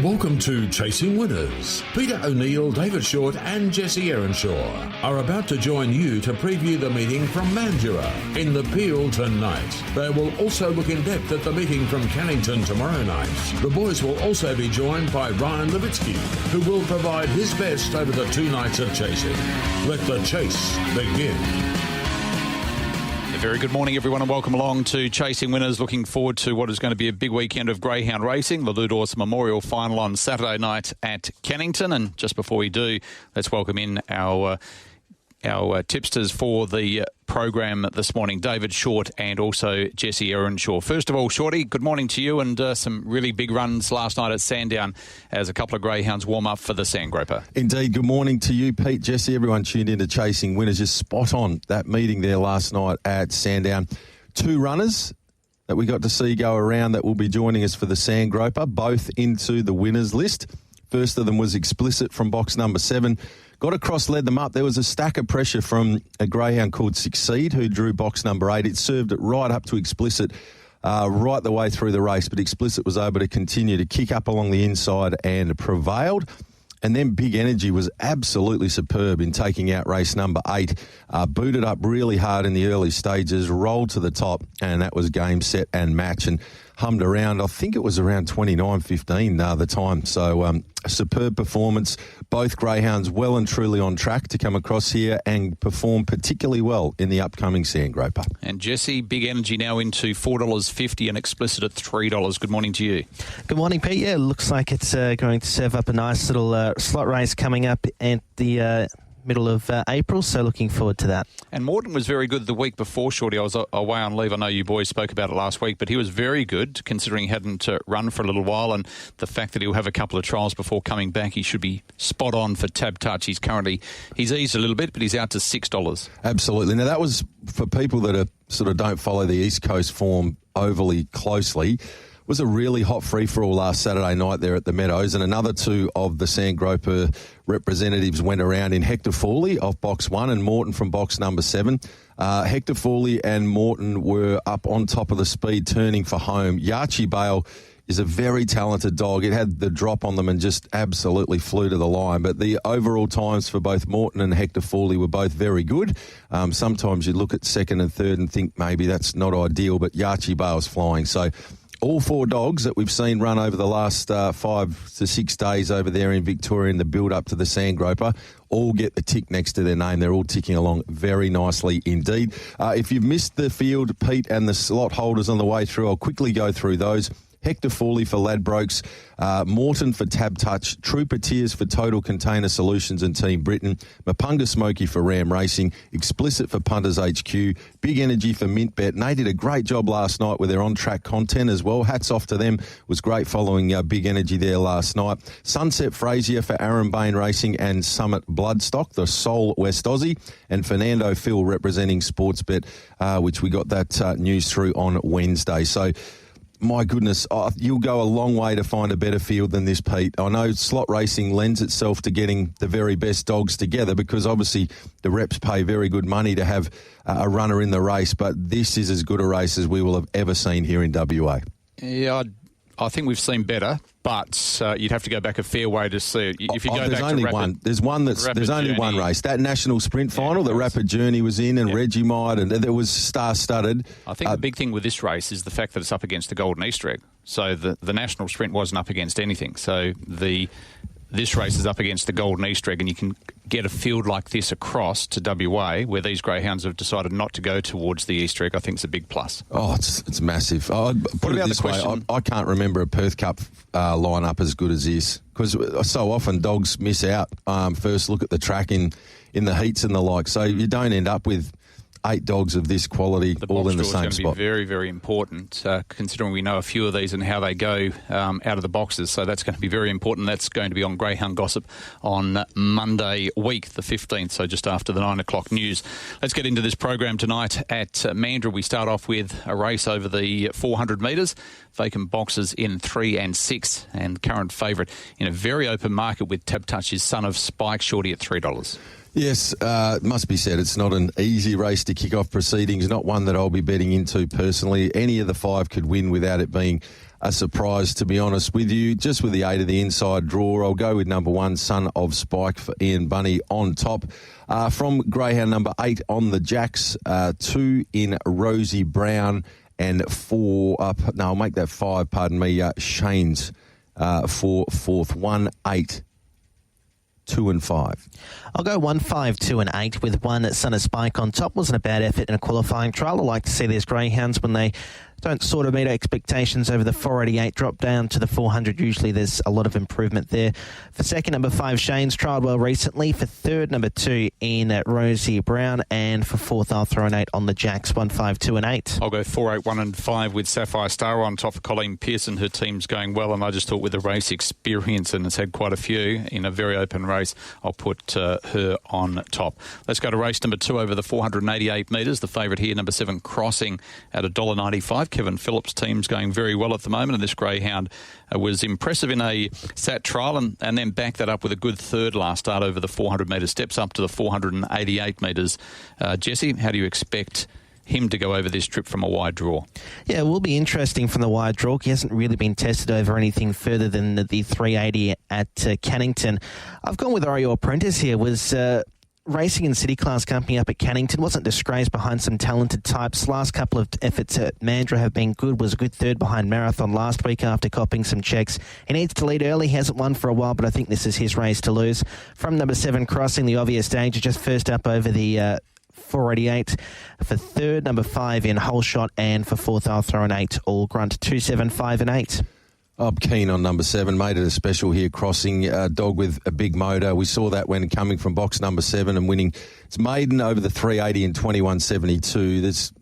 Welcome to Chasing Winners. Peter O'Neill, David Shortte and Jesse Erenshaw are about to join you to preview the meeting from Mandurah in the Peel tonight. They will also look in depth at the meeting from Cannington tomorrow night. The boys will also be joined by Ryan Levitsky, who will provide his best over the 2 nights of chasing. Let the chase begin. Very good morning, everyone, and welcome along to Chasing Winners. Looking forward to what is going to be a big weekend of greyhound racing, the Ludors Memorial Final on Saturday night at Cannington. And just before we do, let's welcome in our tipsters for the program this morning, David Shortte and also Jesse Erenshaw. First of all, Shorty, good morning to you, and some really big runs last night at Sandown as a couple of greyhounds warm up for the Sandgroper. Indeed, good morning to you, Pete, Jesse, everyone tuned into Chasing Winners. Just spot on that meeting there last night at Sandown. 2 runners that we got to see go around that will be joining us for the Sandgroper, both into the winners list. First of them was Explicit from box number 7. Got across, led them up. There was a stack of pressure from a greyhound called Succeed, who drew box number 8. It served it right up to Explicit right the way through the race, but Explicit was able to continue to kick up along the inside and prevailed. And then Big Energy was absolutely superb in taking out race number 8. Booted up really hard in the early stages, rolled to the top, and that was game, set and match, and hummed around. I think it was around 29.15 the time. So a superb performance. Both greyhounds well and truly on track to come across here and perform particularly well in the upcoming Sandgroper. And Jesse, Big Energy now into $4.50 and Explicit at $3. Good morning to you. Good morning, Pete. Yeah, looks like it's going to serve up a nice little slot race coming up at the middle of April, so looking forward to that. And Morton was very good the week before, Shorty. I was away on leave. I know you boys spoke about it last week, but he was very good considering he hadn't run for a little while, and the fact that he'll have a couple of trials before coming back, he should be spot on for Tab Touch. He's eased a little bit, but he's out to $6. Absolutely. Now, that was for people that don't follow the East Coast form overly closely. Was a really hot free-for-all last Saturday night there at the Meadows, and another 2 of the Sandgroper representatives went around in Hector Fawley off box 1 and Morton from box number 7. Hector Fawley and Morton were up on top of the speed turning for home. Yachi Bale is a very talented dog. It had the drop on them and just absolutely flew to the line. But the overall times for both Morton and Hector Fawley were both very good. Sometimes you look at second and third and think maybe that's not ideal, but Yachi Bale's flying. So all 4 dogs that we've seen run over the last 5 to 6 days over there in Victoria in the build-up to the Sandgroper all get the tick next to their name. They're all ticking along very nicely indeed. If you've missed the field, Pete, and the slot holders on the way through, I'll quickly go through those. Hector Fawley for Ladbrokes, Morton for Tab Touch, Trooper Tears for Total Container Solutions and Team Britain, Mapunga Smoky for Ram Racing, Explicit for Punters HQ, Big Energy for Mint Bet. And they did a great job last night with their on-track content as well. Hats off to them. It was great following Big Energy there last night. Sunset Frazier for Aaron Bain Racing and Summit Bloodstock, the Sol West Aussie, and Fernando Phil representing Sportsbet, which we got that news through on Wednesday. So, my goodness, you'll go a long way to find a better field than this, Pete. I know slot racing lends itself to getting the very best dogs together because obviously the reps pay very good money to have a runner in the race, but this is as good a race as we will have ever seen here in WA. Yeah, I think we've seen better, but you'd have to go back a fair way to see it. If you go there's back only to one. There's only one race. That National Sprint Final that Rapid Journey was in, and Reggie Might, and there was star-studded. I think the big thing with this race is the fact that it's up against the Golden Easter egg. So the National Sprint wasn't up against anything. So this race is up against the Golden Easter egg, and you can get a field like this across to WA where these greyhounds have decided not to go towards the Easter egg. I think it's a big plus. Oh, it's massive. Put it this way, I can't remember a Perth Cup lineup as good as this because so often dogs miss out. First look at the track in the heats and the like, so you don't end up with 8 dogs of this quality all in the same spot. It's going to be very, very important, considering we know a few of these and how they go out of the boxes. So that's going to be very important. That's going to be on Greyhound Gossip on Monday week, the 15th, so just after the 9 o'clock news. Let's get into this program tonight at Mandurah. We start off with a race over the 400 metres. Vacant boxes in 3 and 6, and current favourite in a very open market with Tab Touch is Son of Spike, Shorty at $3. Yes, it must be said, it's not an easy race to kick off proceedings, not one that I'll be betting into personally. Any of the 5 could win without it being a surprise, to be honest with you. Just with the 8 of the inside draw, I'll go with number 1, Son of Spike for Ian Bunny on top. From greyhound number 8 on the Jacks, 2 in Rosie Brown and 4 up. No, I'll make that 5, pardon me, Shane's for 4th. 1, 8, 2 and 5. I'll go 1, 5, 2 and 8 with 1 Son of Spike on top. Wasn't a bad effort in a qualifying trial. I like to see these greyhounds when they don't sort of meet expectations over the 488 drop down to the 400. Usually there's a lot of improvement there. For second, number 5, Shane's trialled well recently. For third, number 2 in Rosie Brown. And for fourth, I'll throw an 8 on the Jacks. 1, 5, 2 and 8. I'll go 4, 8, 1 and 5 with Sapphire Star on top for Colleen Pearson. Her team's going well, and I just thought with the race experience, and it's had quite a few in a very open race, I'll put her on top. Let's go to race number 2 over the 488 metres. The favourite here, number 7, Crossing at $1.95. Kevin Phillips' team's going very well at the moment, and this greyhound was impressive in a sat trial and then backed that up with a good third last start over the 400 metre steps up to the 488 metres. Jesse, how do you expect him to go over this trip from a wide draw? Yeah, it will be interesting from the wide draw. He hasn't really been tested over anything further than the 380 at Cannington. I've gone with Oreo Apprentice here. Was racing in City Class Company up at Cannington, wasn't disgraced behind some talented types. Last couple of efforts at Mandurah have been good. Was a good third behind Marathon last week after copping some checks. He needs to lead early. He hasn't won for a while, but I think this is his race to lose. From number 7, Crossing, the obvious danger, just first up over the 488. For third, number 5 in Whole Shot, and for fourth, I'll throw an 8 all grunt. 2, 7, 5 and 8. I'm keen on number 7. Made it a special here, Crossing. Dog with a big motor. We saw that when coming from box number 7 and winning. It's maiden over the 380 in 21.72.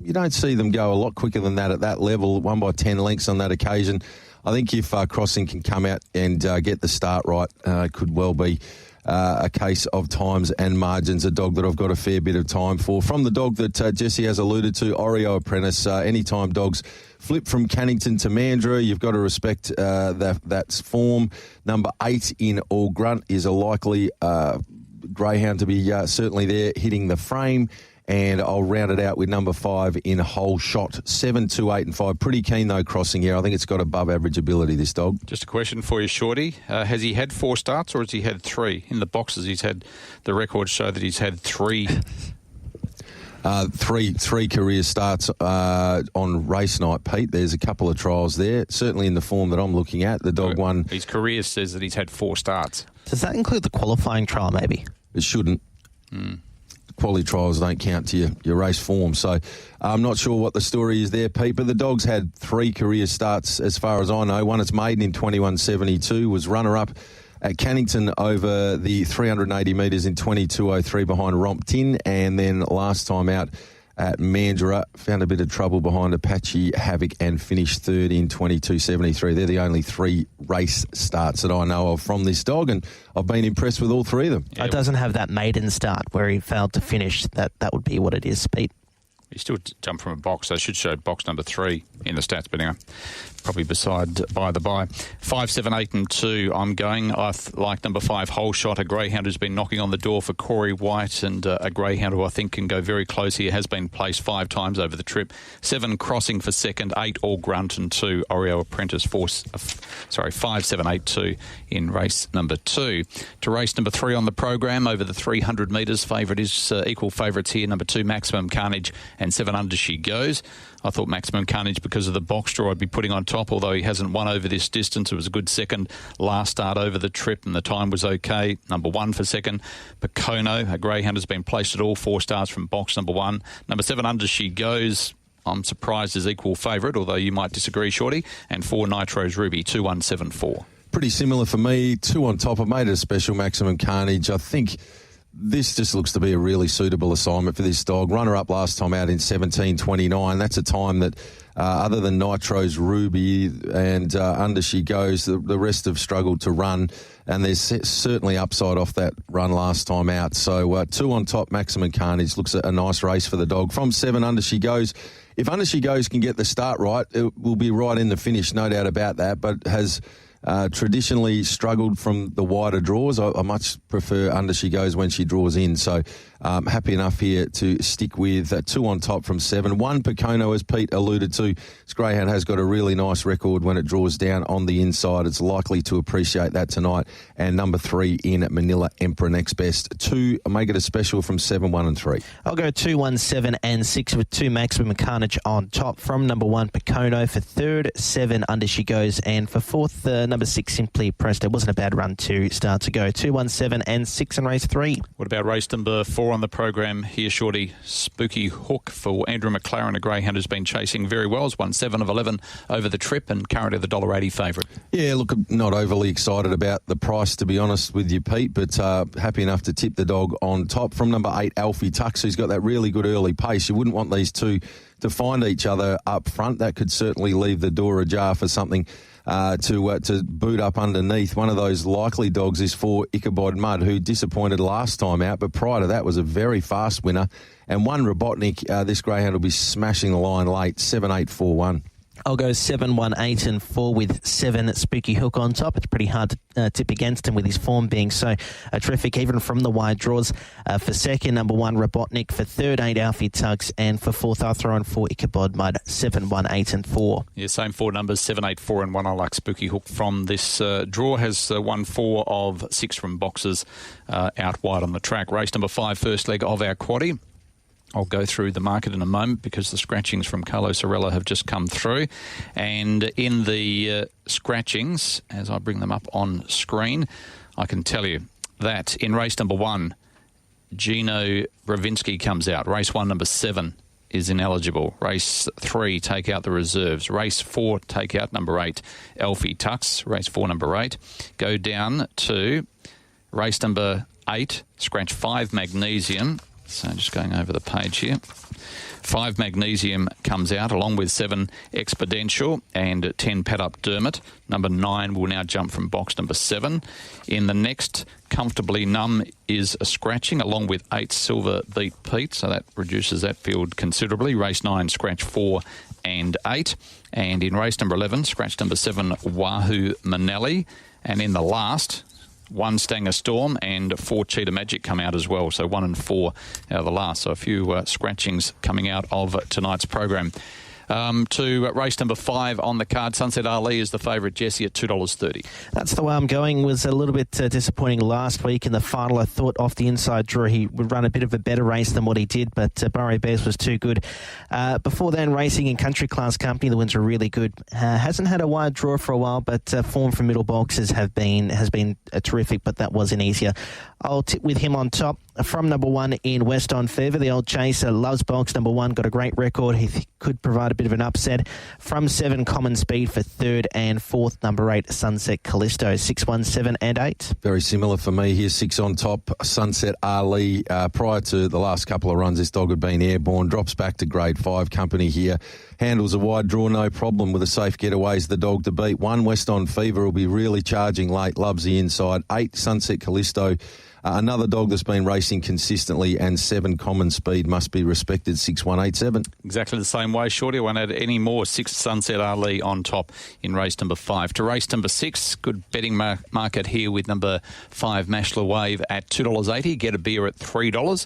You don't see them go a lot quicker than that at that level. 1 by 10 lengths on that occasion. I think if Crossing can come out and get the start right, it could well be a case of times and margins, a dog that I've got a fair bit of time for. From the dog that Jesse has alluded to, Oreo Apprentice, anytime dogs flip from Cannington to Mandurah, you've got to respect that's form. Number 8 in All Grunt is a likely greyhound to be certainly there hitting the frame. And I'll round it out with number 5 in Whole Shot. 7, 2, 8 and 5. Pretty keen, though, Crossing here. I think it's got above average ability, this dog. Just a question for you, Shorty. Has he had 4 starts or has he had 3? In the boxes, he's had, the records show that he's had 3. Three career starts on race night, Pete. There's a couple of trials there. Certainly in the form that I'm looking at. The dog won. His career says that he's had 4 starts. Does that include the qualifying trial, maybe? It shouldn't. Quality trials don't count to your race form. So I'm not sure what the story is there, Pete, but the dog's had 3 career starts as far as I know. One, it's maiden in 21.72, was runner-up at Cannington over the 380 metres in 22.03 behind Romp Tin, and then last time out at Mandurah, found a bit of trouble behind Apache Havoc and finished third in 22.73. They're the only 3 race starts that I know of from this dog, and I've been impressed with all 3 of them. Yeah. It doesn't have that maiden start where he failed to finish. That would be what it is, Pete. He still jumped from a box. They should show box number 3 in the stats, but anyway, probably beside by the by. 5, 7, 8 and 2 I'm going. I like number 5, Whole Shot, a greyhound who's been knocking on the door for Corey White, and a greyhound who I think can go very close here, has been placed 5 times over the trip. 7, Crossing for second, 8, All Grunt, and 2, Oreo Apprentice. 5, 7, 8, 2 in race number 2. To race number 3 on the program, over the 300 metres, favourite is equal favourites here, number 2, Maximum Carnage, and 7, Under She Goes. I thought Maximum Carnage, because of the box draw, I'd be putting on top, although he hasn't won over this distance. It was a good second last start over the trip, and the time was okay. Number 1 for second, Pacono, a greyhound, has been placed at all 4 starts from box number 1. Number 7, Under She Goes, I'm surprised is equal favourite, although you might disagree, Shorty. And 4, Nitro's Ruby, 2, 1, 7, 4. Pretty similar for me. 2 on top. I've made it a special, Maximum Carnage. I think this just looks to be a really suitable assignment for this dog. Runner-up last time out in 17.29. That's a time that, other than Nitro's Ruby and Under She Goes, the rest have struggled to run, and there's certainly upside off that run last time out. So 2 on top, Maximum Carnage, looks a nice race for the dog. From 7, Under She Goes. If Under She Goes can get the start right, it will be right in the finish, no doubt about that, but has traditionally struggled from the wider draws. I much prefer under she goes when she draws in. So happy enough here to stick with 2 on top from 7. 1 Picono, as Pete alluded to. This greyhound has got a really nice record when it draws down on the inside. It's likely to appreciate that tonight. And number 3 in Manila Emperor next best. 2, make it a special from 7, 1 and 3. I'll go 2, 1, 7 and 6 with 2 Maximum Carnage on top from number 1 Picono. For 3rd, 7 Under She Goes, and for 4th, number 6 Simply Pressed. It wasn't a bad run to start to go. 2, 1, 7 and 6 in race 3. What about race number 4 on the program here, Shorty? Spooky Hook for Andrew McLaren, a greyhound who's been chasing very well. Has won 7 of 11 over the trip and currently the $1.80 favourite. Yeah, look, not overly excited about the price, to be honest with you, Pete, but happy enough to tip the dog on top from number 8 Alfie Tux, who's got that really good early pace. You wouldn't want these two to find each other up front. That could certainly leave the door ajar for something to boot up underneath. One of those likely dogs is for Ichabod Mudd, who disappointed last time out, but prior to that was a very fast winner. And 1 Robotnik, this greyhound will be smashing the line late, 7, 8, 4, 1. I'll go 7, 1, 8 and 4 with 7 Spooky Hook on top. It's pretty hard to tip against him with his form being so terrific, even from the wide draws. For 2nd, number 1 Robotnik. For 3rd, 8 Alfie Tugs. And for 4th, I'll throw in 4 Ichabod Mudd, 7, 1, 8 and 4. Yeah, same 4 numbers, 7, 8, 4 and 1. I like Spooky Hook from this draw. Has won 4 of 6 from boxes out wide on the track. Race number 5, first leg of our quaddie. I'll go through the market in a moment because the scratchings from Carlo Sorella have just come through. And in the scratchings, as I bring them up on screen, I can tell you that in race number 1, Gino Bravinsky comes out. Race 1, number 7 is ineligible. Race 3, take out the reserves. Race 4, take out number 8, Alfie Tux. Race 4, number 8. Go down to race number 8, scratch 5, Magnesium. So just going over the page here. 5 Magnesium comes out along with 7 Exponential and 10 Pad Up Dermot. Number 9 will now jump from box number 7. In the next, Comfortably Numb is a scratching along with 8 Silver Beat Pete. So that reduces that field considerably. Race 9, scratch 4 and 8. And in race number 11, scratch number 7, Wahoo Manelli. And in the last, 1 Stanger Storm and 4 Cheetah Magic come out as well. So 1 and 4 out of the last. So a few scratchings coming out of tonight's program. To race number 5 on the card, Sunset Ali is the favourite, Jesse, at $2.30. That's the way I'm going. Was a little bit disappointing last week in the final. I thought off the inside draw he would run a bit of a better race than what he did, but Burry Bears was too good. Before then, racing in Country Class Company, the wins were really good. Hasn't had a wide draw for a while, but form from middle boxes has been terrific, but that wasn't easier. I'll tip with him on top. From number 1 in West on Fever, the old chaser loves box number 1, got a great record. He could provide a bit of an upset. From 7, Common Speed for 3rd and 4th, number 8, Sunset Callisto, 6, 1, 7 and 8. Very similar for me here, 6 on top, Sunset Ali. Prior to the last couple of runs, this dog had been airborne, drops back to grade 5 company here. Handles a wide draw, no problem with a safe getaway is the dog to beat. 1, West on Fever will be really charging late, loves the inside. 8, Sunset Callisto. Another dog that's been racing consistently, and 7 Common Speed must be respected, 6, 1, 8, 7. Exactly the same way, Shorty. I won't add any more. 6 Sunset Ali on top in race number 5. To race number 6, good betting market here with number 5 Mashler Wave at $2.80. Get a beer at $3.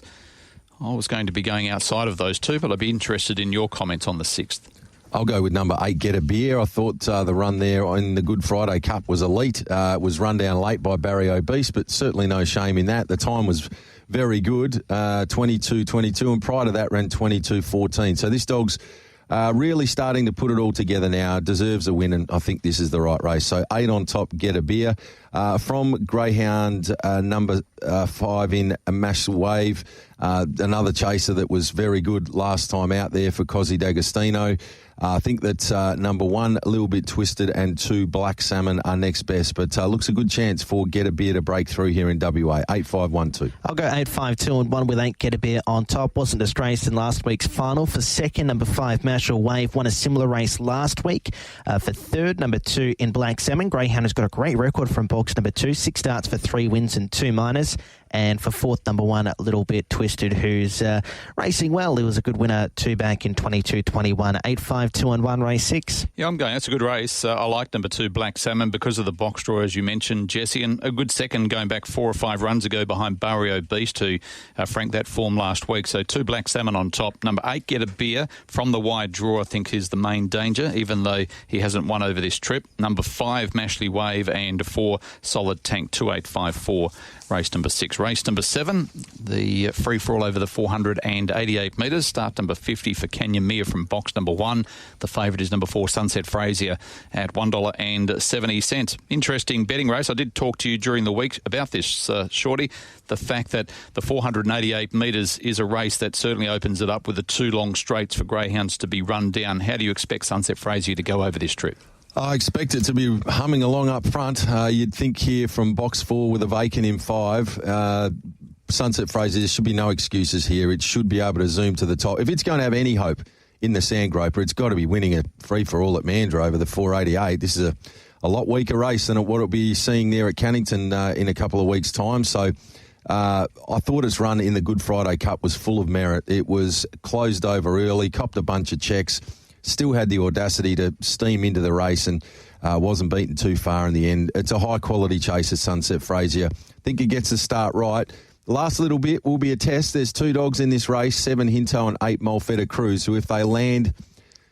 I was going to be going outside of those two, but I'd be interested in your comments on the 6th. I'll go with number 8, Get a Beer. I thought the run there in the Good Friday Cup was elite. It was run down late by Barry Obese, but certainly no shame in that. The time was very good, 22.22, and prior to that ran 22.14. So this dog's really starting to put it all together now. Deserves a win, and I think this is the right race. So 8 on top, Get a Beer. From Greyhound, number 5 in Mash Wave, another chaser that was very good last time out there for Cosy D'Agostino. I think that number 1, a little bit twisted, and 2, Black Salmon are next best. But looks a good chance for Get a Beer to break through here in WA. 8, 5, 1, 2. I'll go 8, 5, 2 and 1 with 8, Get a Beer on top. Wasn't disgraced in last week's final. For 2nd, number 5, Marshall Wave, won a similar race last week. For 3rd, number 2 in Black Salmon, Greyhound has got a great record from box number 2. 6 starts for 3 wins and 2 minors. And for 4th, number 1, a little bit twisted, who's racing well. He was a good winner 2 back in 22-21. 8, 5, 2-1, race 6. Yeah, I'm going. That's a good race. I like number 2, Black Salmon, because of the box draw, as you mentioned, Jesse, and a good second going back 4 or 5 runs ago behind Barrio Beast, who franked that form last week. So 2 Black Salmon on top. Number 8, Get a Beer, from the wide draw, I think is the main danger, even though he hasn't won over this trip. Number 5, Mashley Wave, and 4, Solid Tank, 2854. Race number 6. Race number 7, the free-for-all over the 488 metres. Start number 50 for Kenya Mia from box number 1. The favourite is number 4, Sunset Frazier, at $1.70. Interesting betting race. I did talk to you during the week about this, Shorty. The fact that the 488 metres is a race that certainly opens it up with the 2 long straights for greyhounds to be run down. How do you expect Sunset Frazier to go over this trip? I expect it to be humming along up front. You'd think here from box 4 with a vacant in 5, Sunset Fraser, there should be no excuses here. It should be able to zoom to the top. If it's going to have any hope in the Sandgroper, it's got to be winning a free-for-all at Mandurah over the 488. This is a lot weaker race than what it'll be seeing there at Cannington in a couple of weeks' time. So I thought its run in the Good Friday Cup was full of merit. It was closed over early, copped a bunch of checks, still had the audacity to steam into the race and wasn't beaten too far in the end. It's a high-quality chase at Sunset Frazier. I think it gets the start right. The last little bit will be a test. There's 2 dogs in this race, 7 Hinto and 8 Molfetta Cruz, who if they land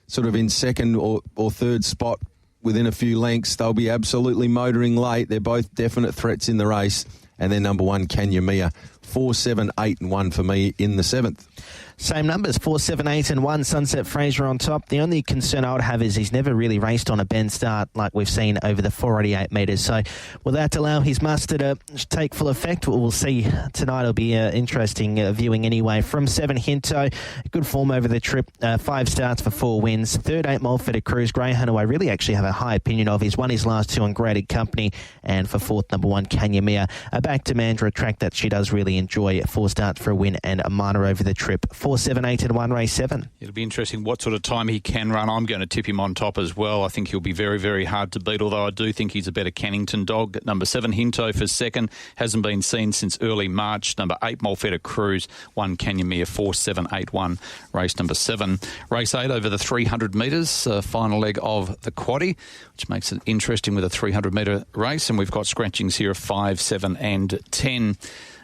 sort of in second or third spot within a few lengths, they'll be absolutely motoring late. They're both definite threats in the race. And then number 1, Kenya Mia, 4, 7, 8 and 1 for me in the 7th. Same numbers, 4, 7, 8 and 1, Sunset Fraser on top. The only concern I would have is he's never really raced on a bend start like we've seen over the 488 metres. So will that allow his muster to take full effect? We'll see tonight. It'll be interesting viewing anyway. From 7, Hinto, good form over the trip, 5 starts for 4 wins. Third, 8, Molfetta Cruz, greyhound, who I really actually have a high opinion of. He's won his last 2 on graded company. And for 4th, number 1, Kenya Mia. Back to Mandurah, a track that she does really enjoy. 4 starts for a win and a minor over the trip. 4, 7, 8 and 1, race 7. It'll be interesting what sort of time he can run. I'm going to tip him on top as well. I think he'll be very, very hard to beat, although I do think he's a better Cannington dog. Number 7, Hinto for second. Hasn't been seen since early March. Number 8, Molfetta Cruz. 1, Kenya Mia, 4, 7, 8, 1. Race number 7. Race 8 over the 300 metres. Final leg of the quaddie, which makes it interesting with a 300-metre race. And we've got scratchings here of 5, 7 and 10.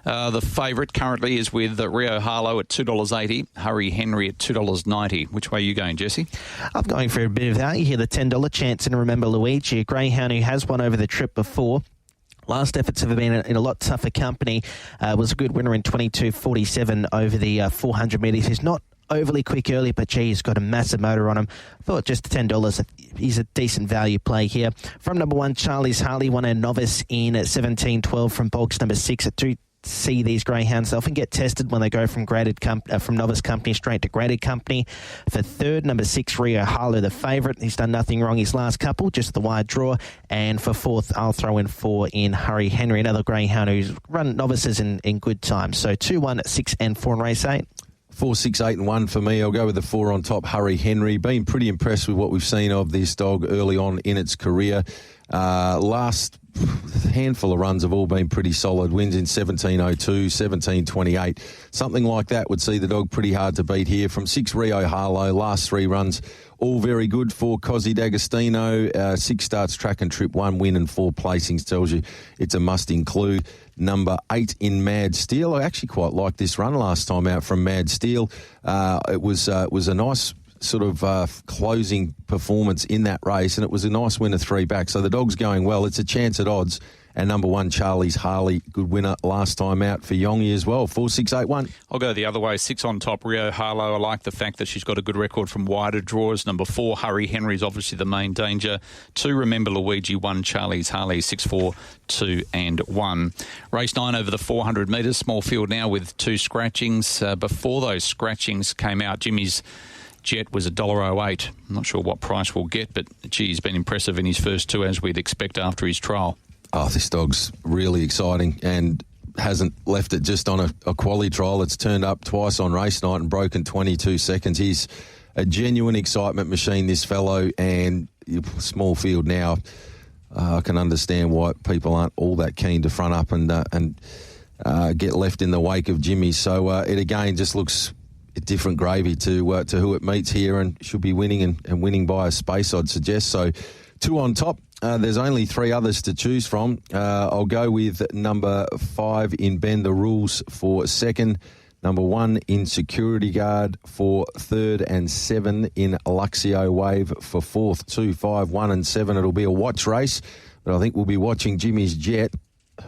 The favourite currently is with Rio Harlow at $2.80, Hurry Henry at $2.90. Which way are you going, Jesse? I'm going for a bit of value here, the $10 chance. And remember, Luigi, a greyhound who has won over the trip before. Last efforts have been in a lot tougher company. Was a good winner in 22.47 over the 400 metres. He's not overly quick early, but gee, he's got a massive motor on him. I thought just $10, he's a decent value play here. From number 1, Charlie's Harley, won a novice in 17.12 from box number 6 at 2. See these greyhounds often get tested when they go from from novice company straight to graded company. For 3rd, number 6, Rio Harlow, the favourite. He's done nothing wrong his last couple, just the wide draw. And for 4th, I'll throw in 4 in Hurry Henry, another greyhound who's run novices in good time. So 2, 1, 6 and 4 in race 8. 4, 6, 8 and 1 for me. I'll go with the 4 on top, Hurry Henry. Been pretty impressed with what we've seen of this dog early on in its career. Last handful of runs have all been pretty solid. Wins in 17.02, 17.28. Something like that would see the dog pretty hard to beat here. From 6, Rio Harlow, last 3 runs, all very good for Cosy D'Agostino. 6 starts, track and trip, 1 win and 4 placings. Tells you it's a must include. Number 8 in Mad Steel. I actually quite liked this run last time out from Mad Steel. It was a nice sort of closing performance in that race, and it was a nice win of 3 back. So the dog's going well. It's a chance at odds. And number 1, Charlie's Harley, good winner last time out for Yongi as well. 4, 6, 8, 1. I'll go the other way. 6 on top, Rio Harlow. I like the fact that she's got a good record from wider draws. Number 4, Hurry Henry's obviously the main danger. 2, Remember Luigi. 1, Charlie's Harley. 6, 4, 2 and 1. Race 9 over the 400 metres. Small field now with 2 scratchings. Before those scratchings came out, Jimmy's Jet was $1.08. I'm not sure what price we'll get, but gee, he's been impressive in his first 2, as we'd expect after his trial. Oh, this dog's really exciting and hasn't left it just on a quality trial. It's turned up twice on race night and broken 22 seconds. He's a genuine excitement machine, this fellow, and small field now. I can understand why people aren't all that keen to front up and get left in the wake of Jimmy. So it again just looks different gravy to who it meets here, and should be winning and winning by a space, I'd suggest. So 2 on top. There's only 3 others to choose from. I'll go with number 5 in Bend the Rules for second, number 1 in Security Guard for third, and 7 in Luxio Wave for fourth. 2, 5, 1 and 7. It'll be a watch race, but I think we'll be watching Jimmy's Jet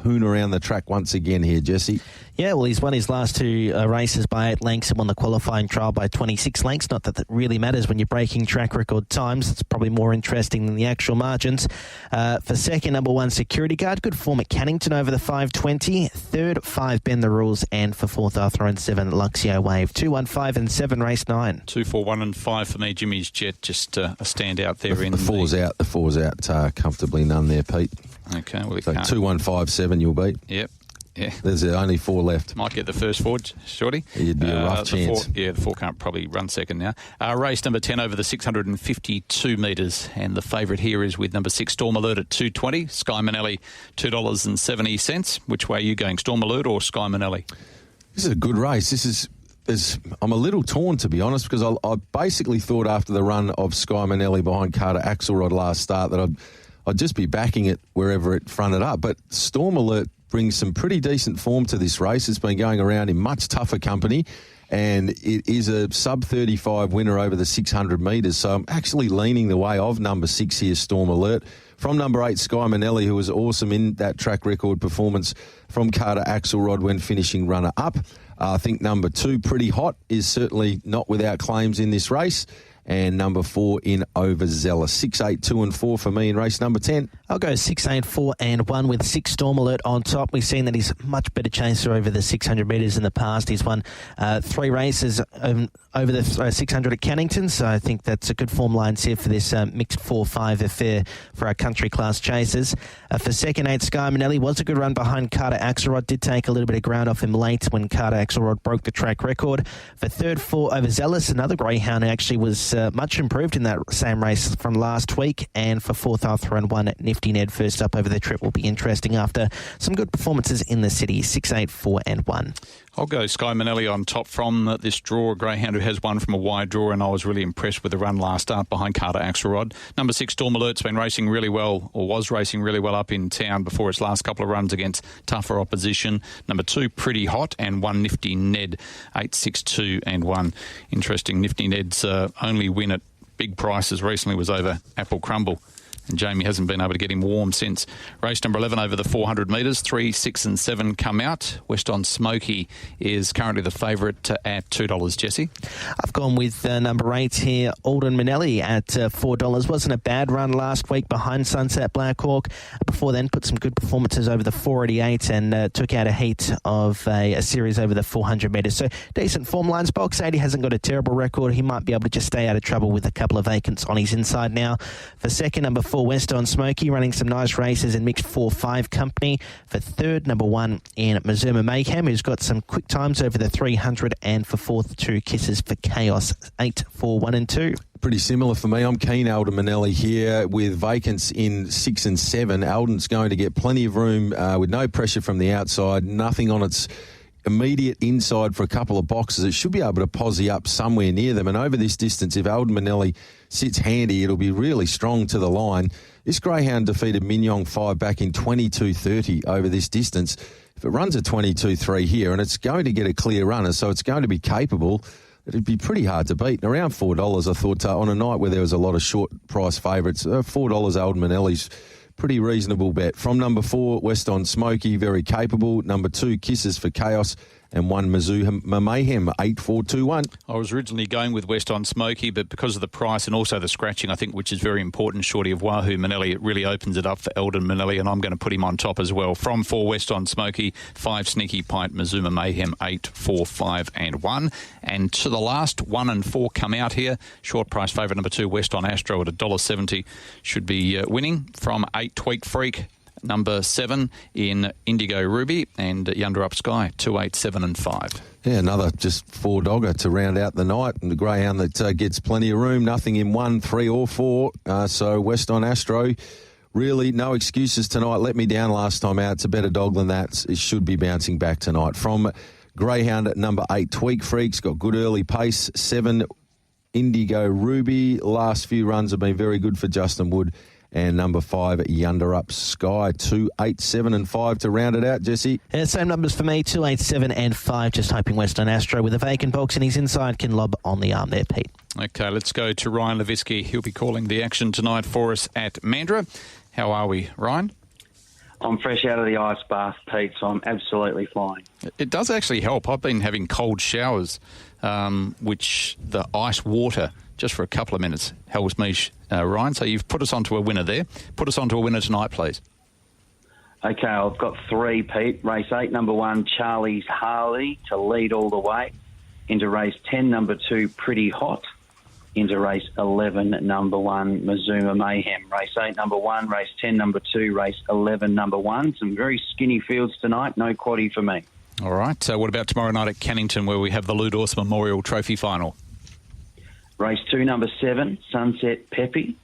hoon around the track once again here, Jesse. Yeah, well, he's won his last 2 races by 8 lengths and won the qualifying trial by 26 lengths. Not that that really matters when you're breaking track record times. It's probably more interesting than the actual margins. For second, number 1, Security Guard. Good form at Cannington over the 520. Third, 5, Bend the Rules. And for fourth, Arthur and 7, Luxio Wave. 2, 1, 5 and 7, race 9. 2, 4, 1 and 5 for me. Jimmy's Jet just a standout there. The four's out. The four's out comfortably, none there, Pete. Okay, well, so 2, 1, 5, 7 you'll beat. Yep. Yeah. There's only 4 left. Might get the first 4, Shorty. It'd be a rough chance. The 4 can't probably run second now. Race number 10 over the 652 metres, and the favourite here is with number 6, Storm Alert at $2.20. Sky Manelli, $2.70. Which way are you going, Storm Alert or Sky Manelli? This is a good race. I'm a little torn, to be honest, because I basically thought after the run of Sky Manelli behind Carter Axelrod last start that I'd just be backing it wherever it fronted up. But Storm Alert brings some pretty decent form to this race. It's been going around in much tougher company, and it is a sub-35 winner over the 600 metres. So I'm actually leaning the way of number 6 here, Storm Alert. From number 8, Sky Manelli, who was awesome in that track record performance from Carter Axelrod when finishing runner-up. I think number 2, Pretty Hot, is certainly not without claims in this race. And number 4 in Overzealous. 6, 8, 2 and 4 for me in race number 10. I'll go 6, 8, 4 and 1 with 6, Storm Alert on top. We've seen that he's a much better chaser over the 600 metres in the past. He's won 3 races over the 600 at Cannington, so I think that's a good form lines here for this mixed 4-5 affair for our country class chasers. For second, 8, Sky Manelli was a good run behind Carter Axelrod. Did take a little bit of ground off him late when Carter Axelrod broke the track record. For third, 4, Overzealous, another greyhound who actually was much improved in that same race from last week. And for fourth, Arthur and 1, Nifty Ned first up over the trip will be interesting after some good performances in the city. 6, 8, 4 and 1. I'll go Sky Manelli on top from this draw. A greyhound who has won from a wide draw, and I was really impressed with the run last start behind Carter Axelrod. Number 6, Storm Alert's been racing really well, or was racing really well up in town before its last couple of runs against tougher opposition. Number 2, Pretty Hot, and 1, Nifty Ned. 8, 6, 2 and 1. Interesting, Nifty Ned's only win at big prices recently was over Apple Crumble, and Jamie hasn't been able to get him warm since. Race number 11 over the 400 metres. 3, 6 and 7 come out. West on Smoky is currently the favourite at $2, Jesse. I've gone with number 8 here, Alden Manelli at $4. Wasn't a bad run last week behind Sunset Blackhawk. Before then, put some good performances over the 488 and took out a heat of a series over the 400 metres. So decent form lines. Box 80 hasn't got a terrible record. He might be able to just stay out of trouble with a couple of vacants on his inside now. For second, number 4, West on Smoky, running some nice races in mixed 4-5 company. For third, number 1 in Mazuma Mayhem, who's got some quick times over the 300. And for fourth, 2 Kisses for Chaos. 8, 4, 1 and 2. Pretty similar for me. I'm keen Alden Manelli here with vacants in 6 and 7. Alden's going to get plenty of room with no pressure from the outside, nothing on its immediate inside for a couple of boxes. It should be able to posse up somewhere near them. And over this distance, if Alden Manelli sits handy, it'll be really strong to the line. This greyhound defeated Mignon 5 back in 22.30 over this distance. If it runs a 22.3 here, and it's going to get a clear runner, so it's going to be capable, it'd be pretty hard to beat. And around $4, I thought, on a night where there was a lot of short price favourites, $4 Alden Manelli's pretty reasonable bet. From number 4, West on Smoky, very capable. Number 2, Kisses for Chaos. And 1, Mazuma Mayhem, 8, 4, 2, 1. I was originally going with West on Smoky, but because of the price and also the scratching, I think, which is very important, Shorty of Wahoo Manelli, it really opens it up for Eldon Manelli, and I'm going to put him on top as well. From 4, West on Smoky, 5, Sneaky Pint, Mazuma Mayhem, 8, 4, 5 and 1. And to the last, 1 and 4 come out here. Short price favourite number 2, West on Astro at $1.70, should be winning. From 8, Tweak Freak, number 7 in Indigo Ruby, and Yunder Up Sky, 2, 8, 7 and 5. Yeah, another just 4-dogger to round out the night, and the greyhound that gets plenty of room, nothing in 1, 3 or 4. So West on Astro, really no excuses tonight. Let me down last time out. It's a better dog than that. It should be bouncing back tonight. From Greyhound at number 8, Tweak Freaks, got good early pace. 7, Indigo Ruby. Last few runs have been very good for Justin Wood. And number 5, Yonder Up Sky. 2, 8, 7 and 5 to round it out, Jesse. Yeah, same numbers for me, 2, 8, 7 and 5. Just hoping Western Astro with a vacant box and his inside can lob on the arm there, Pete. Okay, let's go to Ryan Levitsky. He'll be calling the action tonight for us at Mandurah. How are we, Ryan? I'm fresh out of the ice bath, Pete, so I'm absolutely flying. It does actually help. I've been having cold showers, which the ice water, just for a couple of minutes, helps me, Ryan. So you've put us onto a winner there. Put us onto a winner tonight, please. Okay, I've got 3, Pete. Race 8, number 1, Charlie's Harley, to lead all the way. Into race 10, number 2, Pretty Hot. Into race 11, number 1, Mazuma Mayhem. Race 8, number 1, race 10, number 2, race 11, number 1. Some very skinny fields tonight, no quaddie for me. All right. What about tomorrow night at Cannington, where we have the Lou Dawson Memorial Trophy Final? Race 2, number 7, Sunset Peppy.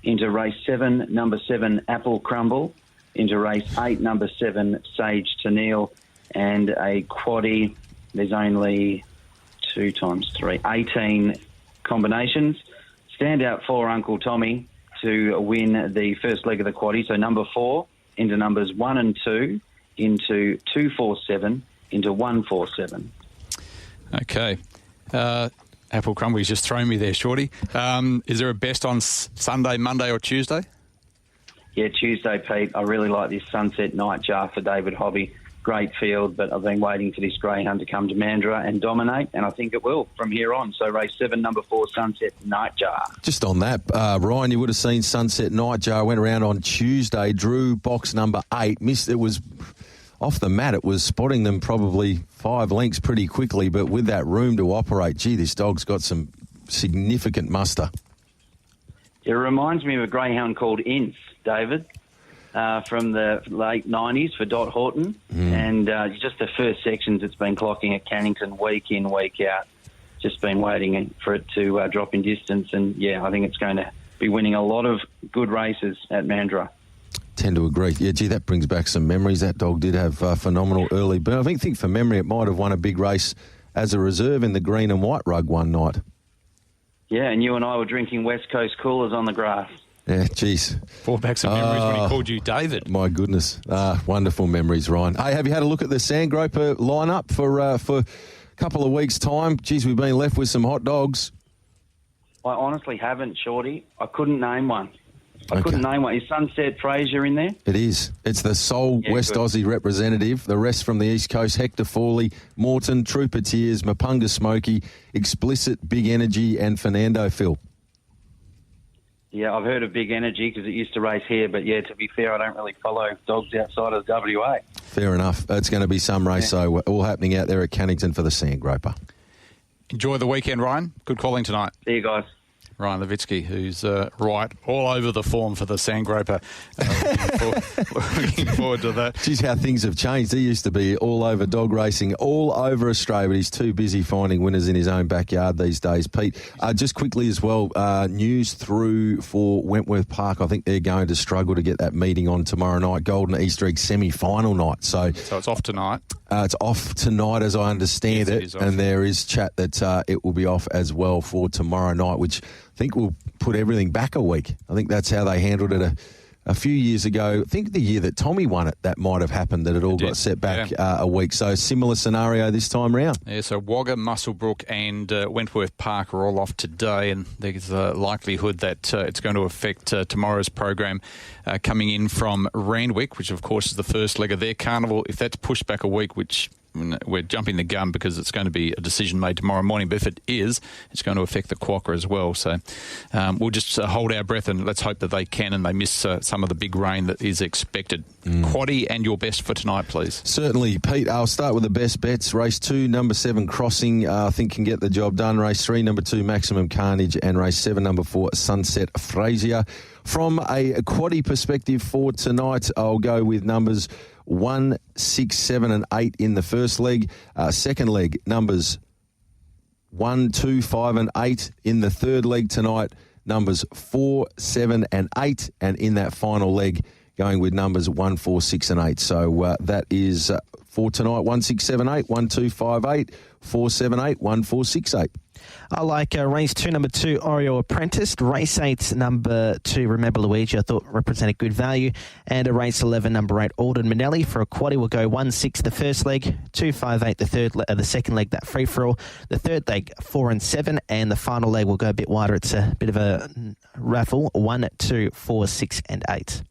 Into race 7, number 7, Apple Crumble. Into race 8, number 7, Sage Tennille. And a quaddie, there's only 2 times 3, 18 combinations. Stand out for Uncle Tommy to win the first leg of the quaddie. So number 4 into numbers 1 and 2 into 247 into 147. Okay. Apple Crumbly's just thrown me there, Shorty. Is there a best on Sunday, Monday or Tuesday? Yeah, Tuesday, Pete. I really like this Sunset Nightjar for David Hobby. Great field, but I've been waiting for this greyhound to come to Mandurah and dominate, and I think it will from here on. So race 7, number 4, Sunset Nightjar. Just on that, Ryan, you would have seen Sunset Nightjar went around on Tuesday, drew box number 8, missed. It was off the mat. It was spotting them probably 5 lengths pretty quickly, but with that room to operate, gee, this dog's got some significant muster. It reminds me of a greyhound called Ince, David. From the late 90s for Dot Horton. And just the first sections it's been clocking at Cannington week in, week out. Just been waiting for it to drop in distance. And, yeah, I think it's going to be winning a lot of good races at Mandurah. Tend to agree. Yeah, gee, that brings back some memories. That dog did have phenomenal early burn. I think for memory it might have won a big race as a reserve in the green and white rug one night. Yeah, and you and I were drinking West Coast coolers on the grass. Yeah, geez. Brought back some memories when he called you David. My goodness. Wonderful memories, Ryan. Hey, have you had a look at the Sandgroper lineup for a couple of weeks' time? Geez, we've been left with some hot dogs. I honestly haven't, Shorty. I couldn't name one. Couldn't name one. Is Sunset Fraser in there? It is. It's the sole West good. Aussie representative. The rest from the East Coast, Hector Fawley, Morton, Trooper Tears, Mapunga Smokey, Explicit, Big Energy and Fernando Phil. Yeah, I've heard of Big Energy because it used to race here, but yeah, to be fair, I don't really follow dogs outside of WA. Fair enough. It's going to be some race, so all happening out there at Cannington for the Sandgroper. Enjoy the weekend, Ryan. Good calling tonight. See you guys. Ryan Levitsky, who's right all over the form for the Sandgroper. Looking forward to that. Geez, how things have changed. He used to be all over dog racing, all over Australia, but he's too busy finding winners in his own backyard these days. Pete, just quickly as well, news through for Wentworth Park. I think they're going to struggle to get that meeting on tomorrow night, Golden Easter Egg semi-final night. So it's off tonight? It's off tonight, as I understand it, and there is chat that it will be off as well for tomorrow night, which I think will put everything back a week. I think that's how they handled it a few years ago. I think the year that Tommy won it, that might have happened, that it all got set back a week. So similar scenario this time round. Yeah, so Wagga, Muswellbrook and Wentworth Park are all off today, and there's a likelihood that it's going to affect tomorrow's program coming in from Randwick, which of course is the first leg of their carnival. If that's pushed back a week, which we're jumping the gun because it's going to be a decision made tomorrow morning, but if it is, it's going to affect the Quokka as well. So we'll just hold our breath and let's hope that they can and they miss some of the big rain that is expected. Quaddie and your best for tonight, please. Certainly, Pete. I'll start with the best bets. Race 2, number 7, Crossing, I think can get the job done. Race 3, number 2, Maximum Carnage, and race 7, number 4, Sunset Fraser. From a quaddie perspective for tonight, I'll go with numbers 1, 6, 7 and 8 in the first leg. Second leg, numbers 1, 2, 5 and 8 in the third leg tonight. Numbers 4, 7 and 8. And in that final leg, going with numbers 1, 4, 6 and 8. So that is for tonight, 1678, 1258, 478, 1468. I like race 2, number 2, Oreo Apprentice. Race 8, number 2, Remember Luigi, I thought represented good value. And a race 11, number 8, Alden Manelli. For a quaddie, we'll go 1-6 the first leg, 2-5-8 the second leg, that free-for-all. The third leg, 4 and 7. And the final leg will go a bit wider. It's a bit of a raffle, 1, 2, 4, 6 and 8.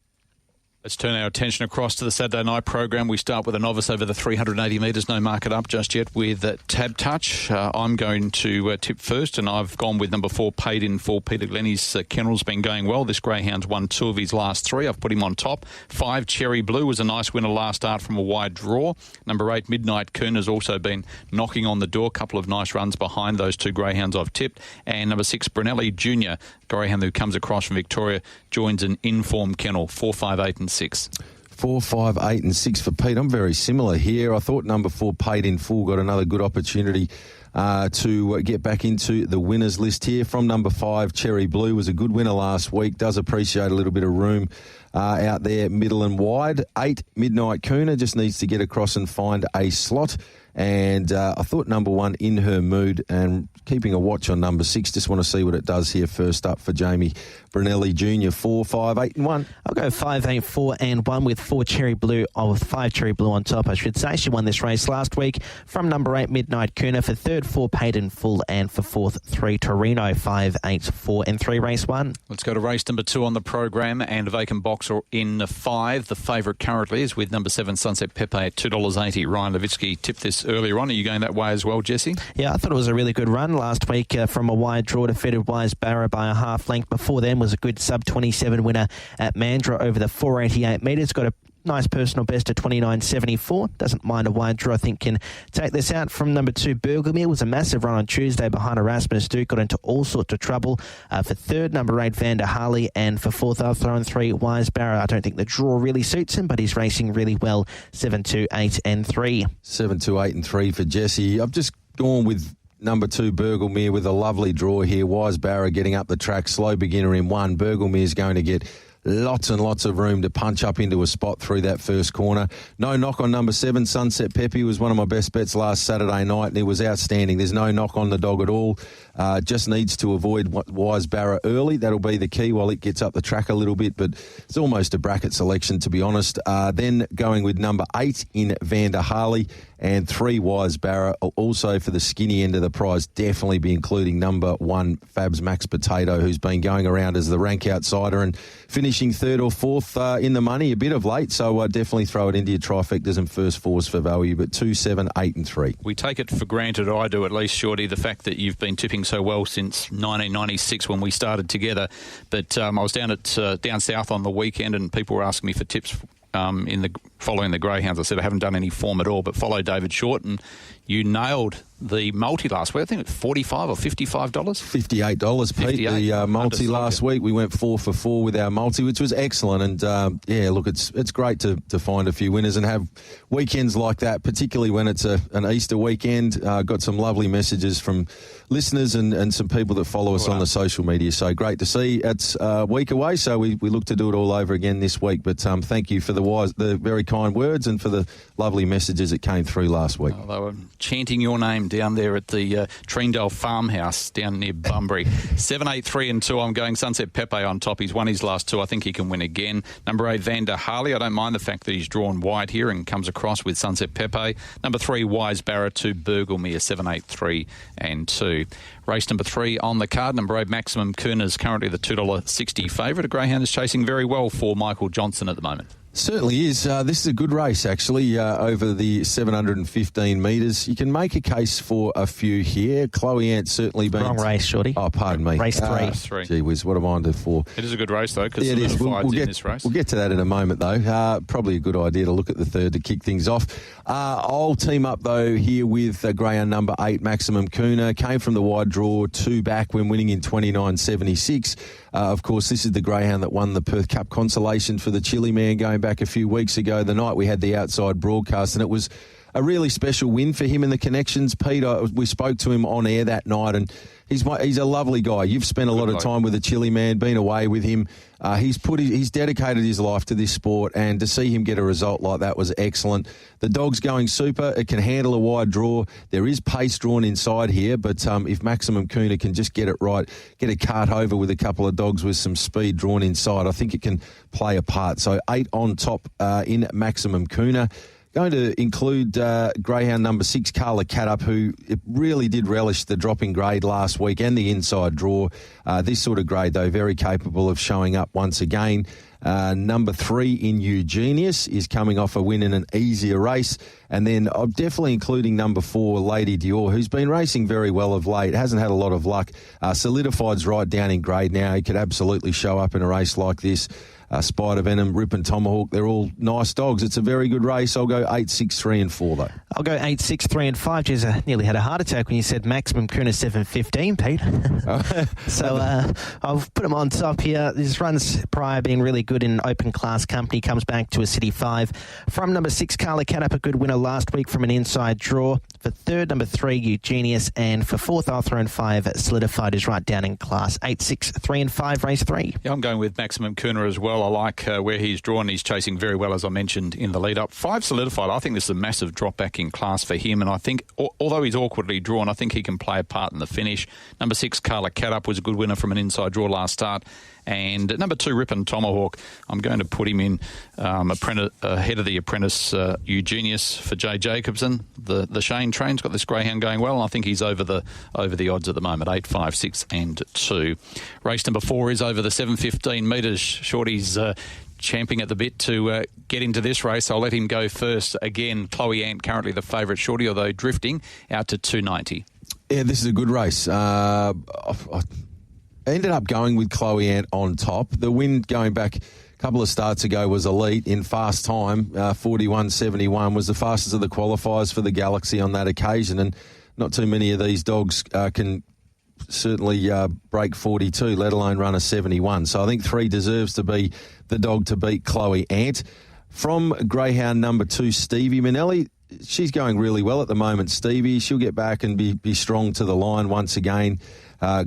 Let's turn our attention across to the Saturday night program. We start with a novice over the 380 metres. No market up just yet with Tab Touch. I'm going to tip first, and I've gone with number 4, Paid in Full. Peter Glennie's kennel's been going well. This greyhound's won 2 of his last 3. I've put him on top. 5, Cherry Blue was a nice winner last start from a wide draw. Number 8, Midnight Coon has also been knocking on the door. A couple of nice runs behind those 2 greyhounds I've tipped. And number 6, Brunelli Jr., greyhound who comes across from Victoria, joins an informed kennel, 4, 5, 8 and 6. 4, 5, 8 and 6 for Pete. I'm very similar here. I thought number 4, Paid in Full, got another good opportunity to get back into the winners list here. From number 5, Cherry Blue was a good winner last week. Does appreciate a little bit of room out there, middle and wide. 8, Midnight Cooner, just needs to get across and find a slot. And I thought number 1, In Her Mood, and keeping a watch on number 6. Just want to see what it does here first up for Jamie Brunelli Jr. 4, 5, 8 and 1. I'll go 5, 8, 4 and 1 with 4 Cherry Blue, or with 5 Cherry Blue on top, I should say. She won this race last week. From number 8, Midnight Cooner. For third, 4, Paid in Full, and for fourth, 3, Torino. 5, 8, 4 and 3, race 1. Let's go to race number 2 on the program, and a vacant box in 5. The favourite currently is with number 7, Sunset Pepe at $2.80. Ryan Levitsky tipped this earlier on. Are you going that way as well, Jesse? Yeah, I thought it was a really good run last week from a wide draw, defeated Wise Barra by a half length. Before then was a good sub-27 winner at Mandurah over the 488 metres. Got a nice personal best of 29.74. Doesn't mind a wide draw. I think can take this out. From number 2, Burglemere was a massive run on Tuesday behind Erasmus Duke. Got into all sorts of trouble. For third, number 8, Vander Harley. And for fourth, I've thrown 3, Wise Barra. I don't think the draw really suits him, but he's racing really well. 7, 2, 8 and 3. 7, 2, 8 and 3 for Jesse. I've just gone with number 2, Burglemere, with a lovely draw here. Wise Barra getting up the track. Slow beginner in 1. Burglemere's going to get lots and lots of room to punch up into a spot through that first corner. No knock on number 7, Sunset Pepe, was one of my best bets last Saturday night, and it was outstanding. There's no knock on the dog at all. Just needs to avoid Wise Barra early. That'll be the key while it gets up the track a little bit, but it's almost a bracket selection, to be honest. Then going with number 8 in Vander Harley, and 3, Wise Barra. Also for the skinny end of the prize, definitely be including number 1, Fabs Max Potato, who's been going around as the rank outsider and finishing third or fourth in the money a bit of late. So definitely throw it into your trifectas and first fours for value, but 2, 7, 8 and 3. We take it for granted, or I do at least, Shorty, the fact that you've been tipping so well since 1996 when we started together. But I was down south on the weekend, and people were asking me for tips following the greyhounds. I said I haven't done any form at all, but follow David Shortte, and you nailed the multi last week. I think it was $45 or $55. $58, Pete. The multi last week, we went 4 for 4 with our multi, which was excellent. And look, it's great to find a few winners and have weekends like that, particularly when it's an Easter weekend. Got some lovely messages from listeners and some people that follow us on the social media. So great to see. It's a week away, so we look to do it all over again this week. But thank you for the very kind words and for the lovely messages that came through last week. Oh, they were chanting your name down there at the Treendale Farmhouse down near Bunbury. 7, 8, 3 and 2. I'm going Sunset Pepe on top. He's won his last 2. I think he can win again. Number 8, Vander Harley. I don't mind the fact that he's drawn wide here and comes across with Sunset Pepe. Number 3, Wise Barra. 2, Burglemere. 7, 8, 3 and 2. Race number 3 on the card. Number 8, Maximum Coon is currently the $2.60 favourite. A greyhound is chasing very well for Michael Johnson at the moment. Certainly is. This is a good race, actually, over the 715 metres. You can make a case for a few here. Chloe Ant's certainly been... Wrong race, Shorty. Oh, pardon me. Race 3. Gee whiz, what am I under for? It is a good race, though, because yeah, the little in this race. We'll get to that in a moment, though. Probably a good idea to look at the third to kick things off. I'll team up, though, here with greyhound number 8, Maximum Cooner. Came from the wide draw, 2 back when winning in 29.76. Of course, this is the greyhound that won the Perth Cup consolation for the Chili Man going back a few weeks ago, the night we had the outside broadcast, and it was a really special win for him in the Connections. Peter, we spoke to him on air that night, and he's a lovely guy. You've spent a lot of time with the Chili man, been away with him. He's dedicated his life to this sport, and to see him get a result like that was excellent. The dog's going super. It can handle a wide draw. There is pace drawn inside here, but if Maximum Kuna can just get it right, get a cart over with a couple of dogs with some speed drawn inside, I think it can play a part. So 8 on top in Maximum Kuna. Going to include greyhound number 6, Carla Cadup, who really did relish the drop in grade last week and the inside draw. This sort of grade, though, very capable of showing up once again. Number 3 in Eugenius is coming off a win in an easier race. And then I'm definitely including number 4, Lady Dior, who's been racing very well of late, hasn't had a lot of luck. Solidified's right down in grade now. He could absolutely show up in a race like this. Spider Venom, Rip and Tomahawk, they're all nice dogs. It's a very good race. I'll go 8, 6, 3 and 4, though. I'll go 8, 6, 3 and 5. Jeez, I nearly had a heart attack when you said Maximum Kuna 7.15, Pete. So I'll put him on top here. His runs prior being really good in open class company. Comes back to a City 5. From number 6, Carla Cadup, a good winner last week from an inside draw. For third, number 3, Eugenius. And for fourth, I'll throw in 5, Solidified is right down in class. 8, 6, 3 and 5, race 3. Yeah, I'm going with Maximum Kuna as well. I like where he's drawn. He's chasing very well, as I mentioned in the lead-up. 5, Solidified. I think this is a massive drop back in class for him, and I think, although he's awkwardly drawn, I think he can play a part in the finish. Number 6, Carla Cadup, was a good winner from an inside draw last start. And number 2, Rip and Tomahawk, I'm going to put him in ahead of the apprentice Eugenius for Jay Jacobson. The Shane train's got this greyhound going well, and I think he's over the odds at the moment. 8, 5, 6 and 2. Race number 4 is over the 7.15 metres. Shorty's champing at the bit to get into this race. I'll let him go first. Again, Chloe Ant currently the favourite, Shorty, although drifting out to 290. Yeah, this is a good race. I ended up going with Chloe Ant on top. The win going back a couple of starts ago was elite in fast time. 41.71 was the fastest of the qualifiers for the Galaxy on that occasion, and not too many of these dogs can certainly break 42, let alone run a 71. So I think 3 deserves to be the dog to beat Chloe Ant. From greyhound number 2, Stevie Manelli, she's going really well at the moment, Stevie. She'll get back and be strong to the line once again.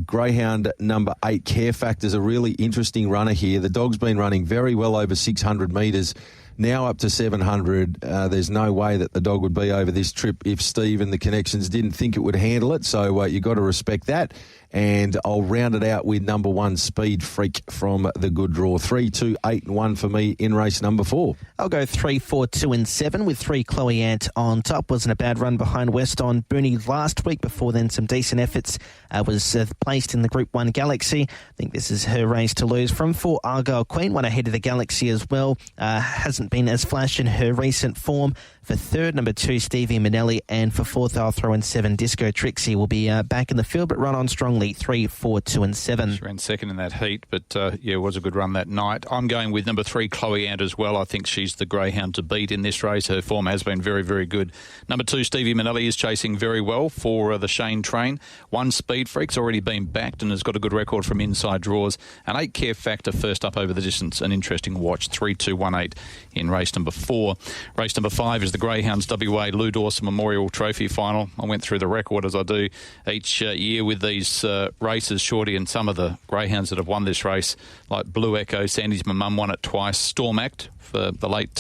Greyhound number 8, Care Factor's a really interesting runner here. The dog's been running very well over 600 metres, now up to 700. There's no way that the dog would be over this trip if Steve and the Connections didn't think it would handle it. So you've got to respect that. And I'll round it out with number 1, Speed Freak from the good draw. 3, 2, 8 and 1 for me in race number 4. I'll go 3, 4, 2 and 7 with 3, Chloe Ant on top. Wasn't a bad run behind West on Booney last week. Before then, some decent efforts. Was placed in the Group 1 Galaxy. I think this is her race to lose. From 4, Argyle Queen, one ahead of the Galaxy as well. Hasn't been as flash in her recent form. For third, number 2, Stevie Manelli. And for fourth, I'll throw in 7, Disco Trixie. Will be back in the field, but run on strongly. 3, 4, 2 and 7. She ran second in that heat, but it was a good run that night. I'm going with number 3, Chloe Ant as well. I think she's the greyhound to beat in this race. Her form has been very, very good. Number 2, Stevie Manelli, is chasing very well for the Shane train. 1, Speed Freak's already been backed and has got a good record from inside draws. An 8, Care Factor first up over the distance. An interesting watch. 3, 2, 1, 8 in race number 4. Race number 5 is the Greyhounds WA Lou Dawson Memorial Trophy Final. I went through the record as I do each year with these races, Shorty, and some of the greyhounds that have won this race, like Blue Echo, Sandy's my mum, won it twice. Storm Act for the late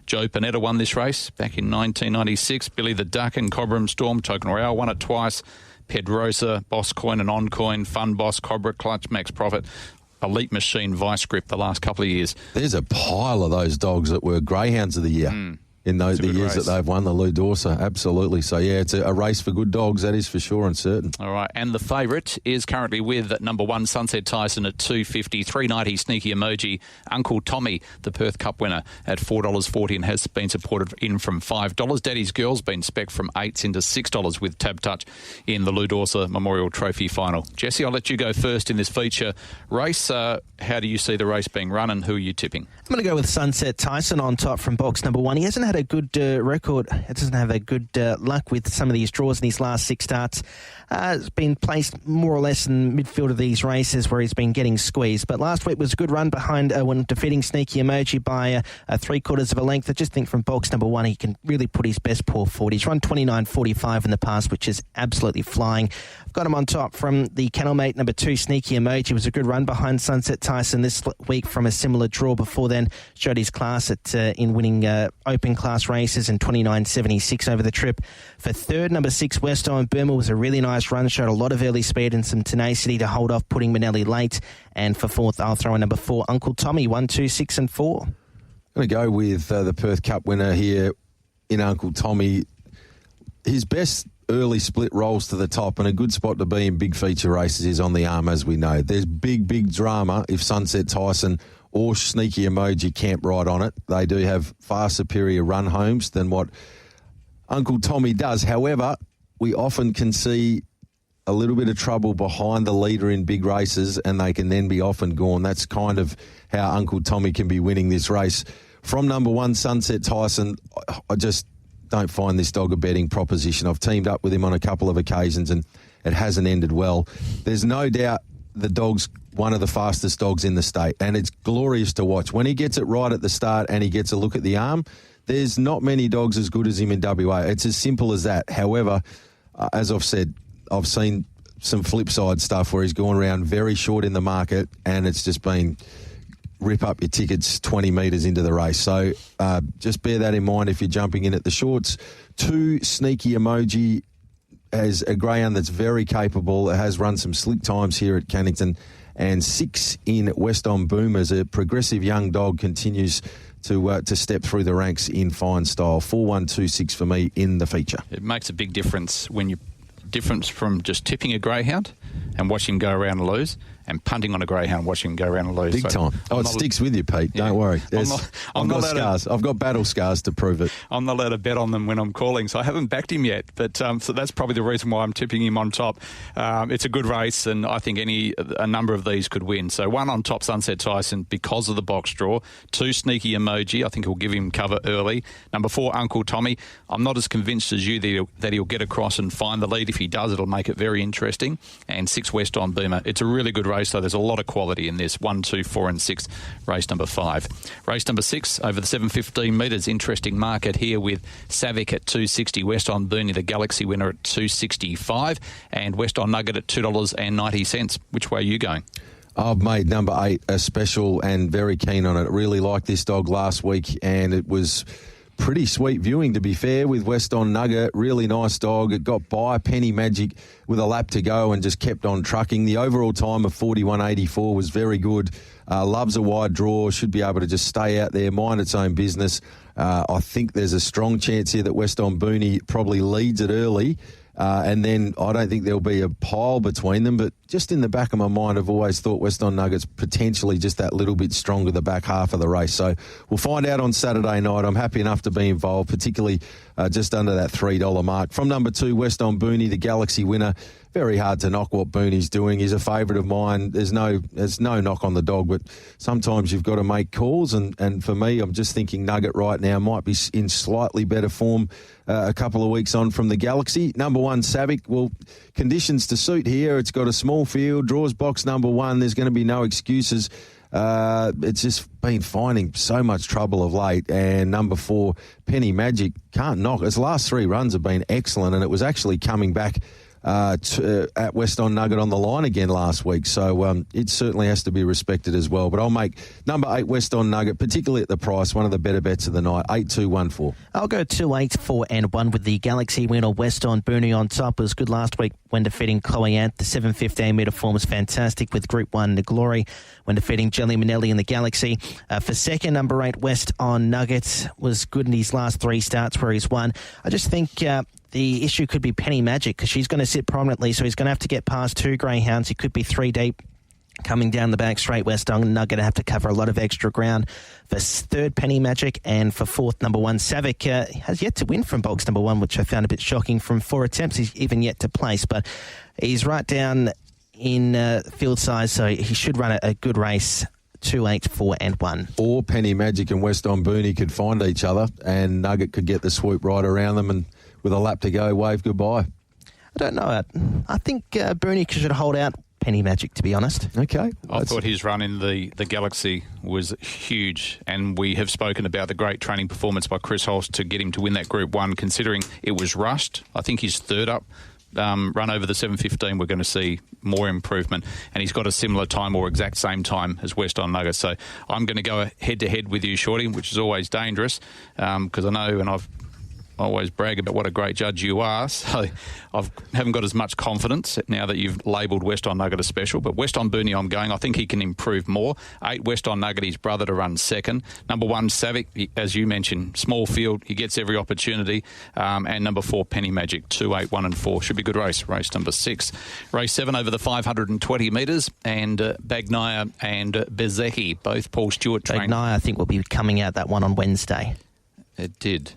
Joe Panetta won this race back in 1996. Billy the Duck and Cobram Storm, Token Royale won it twice. Pedrosa, Boss Coin and On Coin, Fun Boss, Cobra Clutch, Max Profit, Elite Machine, Vice Grip the last couple of years. There's a pile of those dogs that were greyhounds of the year. In the years that they've won the Lou Dawson, absolutely. So, yeah, it's a race for good dogs, that is for sure and certain. All right, and the favourite is currently with number 1, Sunset Tyson at $2.50, $3.90, Sneaky Emoji, Uncle Tommy, the Perth Cup winner, at $4.40 and has been supported in from $5. Daddy's Girl's been spec'd from $8 into $6 with Tab Touch in the Lou Dawson Memorial Trophy Final. Jesse, I'll let you go first in this feature race. How do you see the race being run and who are you tipping? I'm going to go with Sunset Tyson on top from box number 1. He hasn't had had a good record. It doesn't have a good luck with some of these draws in his last 6 starts. It's been placed more or less in midfield of these races where he's been getting squeezed. But last week was a good run behind when defeating Sneaky Emoji by 3/4 of a length. I just think from box number 1, he can really put his best paw forward. He's run 29.45 in the past, which is absolutely flying. I've got him on top from the kennel mate number 2, Sneaky Emoji. It was a good run behind Sunset Tyson this week from a similar draw before then. Showed his class in winning open class races in 29.76 over the trip. For third, number 6, West Island Burma was a really nice run, showed a lot of early speed and some tenacity to hold off putting Manelli late. And for fourth, I'll throw in number 4, Uncle Tommy, 1, 2, 6 and 4. I'm going to go with the Perth Cup winner here in Uncle Tommy. His best early split rolls to the top, and a good spot to be in big feature races is on the arm, as we know. There's big drama if Sunset Tyson or Sneaky Emoji camp right on it. They do have far superior run homes than what Uncle Tommy does. However, we often can see a little bit of trouble behind the leader in big races, and they can then be off and gone. That's kind of how Uncle Tommy can be winning this race. From number 1, Sunset Tyson, I just don't find this dog a betting proposition. I've teamed up with him on a couple of occasions and it hasn't ended well. There's no doubt the dog's one of the fastest dogs in the state, and it's glorious to watch. When he gets it right at the start and he gets a look at the arm, there's not many dogs as good as him in WA. It's as simple as that. However, as I've said, I've seen some flip side stuff where he's gone around very short in the market and it's just been rip up your tickets 20 metres into the race. So just bear that in mind if you're jumping in at the shorts. 2, Sneaky Emoji has a greyhound that's very capable. It has run some slick times here at Cannington. And 6 in West On Boom as a progressive young dog continues to step through the ranks in fine style. 4, 1, 2, 6 for me in the feature. It makes a big difference from just tipping a greyhound and watching him go around and lose, and punting on a greyhound, watching him go around and lose. Big time. It sticks with you, Pete. Yeah. Don't worry. I'm not scars. I've got battle scars to prove it. I'm not allowed to bet on them when I'm calling, so I haven't backed him yet. But so that's probably the reason why I'm tipping him on top. It's a good race, and I think a number of these could win. So 1 on top, Sunset Tyson, because of the box draw. 2, Sneaky Emoji. I think he'll give him cover early. Number 4, Uncle Tommy. I'm not as convinced as you that he'll get across and find the lead. If he does, it'll make it very interesting. And 6, West On Boomer. It's a really good race, so there's a lot of quality in this. 1, 2, 4 and 6, race number 5. Race number 6, over the 715 metres. Interesting market here with Savick at 260, West On Booney, the Galaxy winner, at 265, and West On Nugget at $2.90. Which way are you going? I've made number 8 a special and very keen on it. Really liked this dog last week, and it was pretty sweet viewing, to be fair, with West On Nugget. Really nice dog. It got by Penny Magic with a lap to go and just kept on trucking. The overall time of 41.84 was very good. Loves a wide draw, should be able to just stay out there, mind its own business. I think there's a strong chance here that West On Booney probably leads it early. And then I don't think there'll be a pile between them, but just in the back of my mind, I've always thought West On Nuggets potentially just that little bit stronger the back half of the race. So we'll find out on Saturday night. I'm happy enough to be involved, particularly just under that $3 mark. From number 2, West On Booney, the Galaxy winner. Very hard to knock what Booney's doing. He's a favourite of mine. There's no knock on the dog, but sometimes you've got to make calls. And for me, I'm just thinking Nugget right now might be in slightly better form a couple of weeks on from the Galaxy. Number 1, Savick. Well, conditions to suit here. It's got a small field, draws box number 1. There's going to be no excuses. It's just been finding so much trouble of late. And number 4, Penny Magic, can't knock. Its last 3 runs have been excellent, and it was actually coming back at West On Nugget on the line again last week. So it certainly has to be respected as well. But I'll make number 8, West On Nugget, particularly at the price, one of the better bets of the night, 8, 2, 1, 4. I'll go 2, 8, 4 and 1 with the Galaxy winner West On Booney on top. It was good last week when defeating Chloe Ant. The 7:15 metre form was fantastic with Group 1 the Glory when defeating Jelly Manelli in the Galaxy. For second, number 8, West On Nuggets was good in his last 3 starts where he's won. I just think the issue could be Penny Magic because she's going to sit prominently, so he's going to have to get past 2 greyhounds. He could be 3 deep coming down the back straight. West On Nugget to have to cover a lot of extra ground. For third, Penny Magic, and for fourth, number 1, Savick has yet to win from box number 1, which I found a bit shocking. From 4 attempts, he's even yet to place, but he's right down in field size, so he should run a good race 2, 8, 4 and 1. Or Penny Magic and West on Booney could find each other and Nugget could get the swoop right around them and with a lap to go, wave goodbye. I don't know. I think Booney should hold out Penny Magic, to be honest. Okay. I thought his run in the Galaxy was huge, and we have spoken about the great training performance by Chris Holst to get him to win that Group 1, considering it was rushed. I think his third up run over the 7:15, we're going to see more improvement, and he's got a similar time or exact same time as West on Nugget. So I'm going to go head-to-head with you, Shorty, which is always dangerous because I know, and I always brag about what a great judge you are, so I haven't got as much confidence now that you've labelled West on Nugget a special. But West on Booney, I'm going. I think he can improve more. 8, West on Nugget, his brother to run second. Number 1, Savick, as you mentioned, small field. He gets every opportunity. And number 4, Penny Magic, 2, 8, 1 and 4. Should be a good race. Race number 6. Race 7 over the 520 metres. And Bagnaia and Bezecchi, both Paul Stewart trained. Bagnaia, I think, will be coming out that one on Wednesday. It did.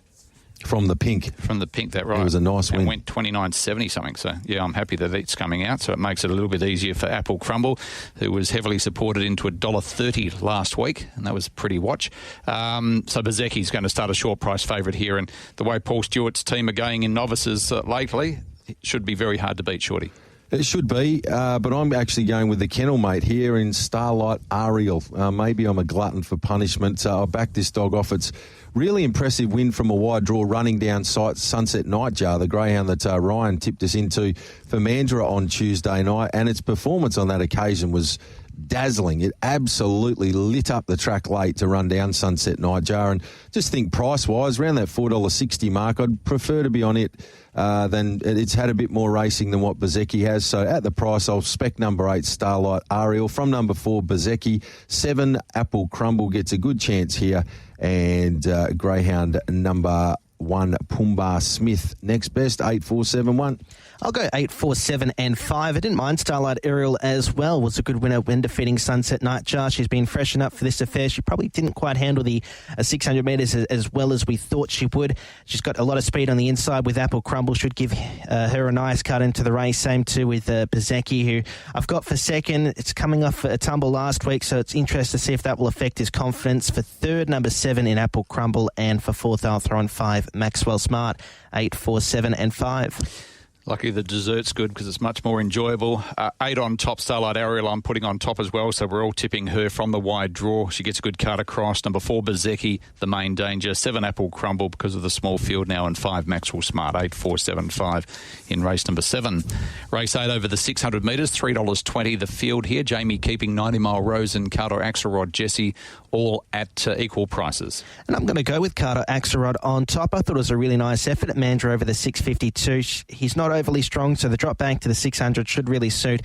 From the pink, that right. It was a nice win. And went 29.70 something. So, yeah, I'm happy that it's coming out. So it makes it a little bit easier for Apple Crumble, who was heavily supported into $1.30 last week, and that was a pretty watch. So Bezecchi's going to start a short price favourite here. And the way Paul Stewart's team are going in novices lately, it should be very hard to beat, Shorty. It should be, but I'm actually going with the kennel mate here in Starlight Ariel. Maybe I'm a glutton for punishment. I'll back this dog off. It's really impressive win from a wide draw running down Sunset Nightjar, the greyhound that Ryan tipped us into for Mandurah on Tuesday night, and its performance on that occasion was dazzling. It absolutely lit up the track late to run down Sunset Nightjar, and just think price-wise, around that $4.60 mark, I'd prefer to be on it than it's had a bit more racing than what Bezecchi has. So at the price, I'll spec number 8 Starlight Ariel. From number 4 Bezecchi, 7 Apple Crumble gets a good chance here, and greyhound number 1 Pumbaa Smith next best, 8, 4, 7, 1. I'll go 8, 4, 7 and 5. I didn't mind Starlight Ariel as well. Was a good winner when defeating Sunset Nightjar. She's been freshened up for this affair. She probably didn't quite handle the 600 metres as well as we thought she would. She's got a lot of speed on the inside with Apple Crumble. Should give her a nice cut into the race. Same too with Bezecchi, who I've got for second. It's coming off a tumble last week, so it's interesting to see if that will affect his confidence. For third, number 7 in Apple Crumble, and for fourth, I'll throw in 5 Maxwell Smart, 8, 4, 7 and 5. Lucky the dessert's good because it's much more enjoyable. 8 on top, Starlight Ariel I'm putting on top as well, so we're all tipping her from the wide draw. She gets a good cut across. Number 4, Bezecchi, the main danger. 7, Apple Crumble because of the small field now, and 5, Maxwell Smart, 8, 4, 7, 5 in race number 7. Race 8 over the 600 metres, $3.20 the field here. Jamie Keeping, 90 Mile Rose and Carter Axelrod, Jesse, all at equal prices. And I'm going to go with Carter Axelrod on top. I thought it was a really nice effort at Mandurah over the 652. He's not overly strong, so the drop back to the 600 should really suit.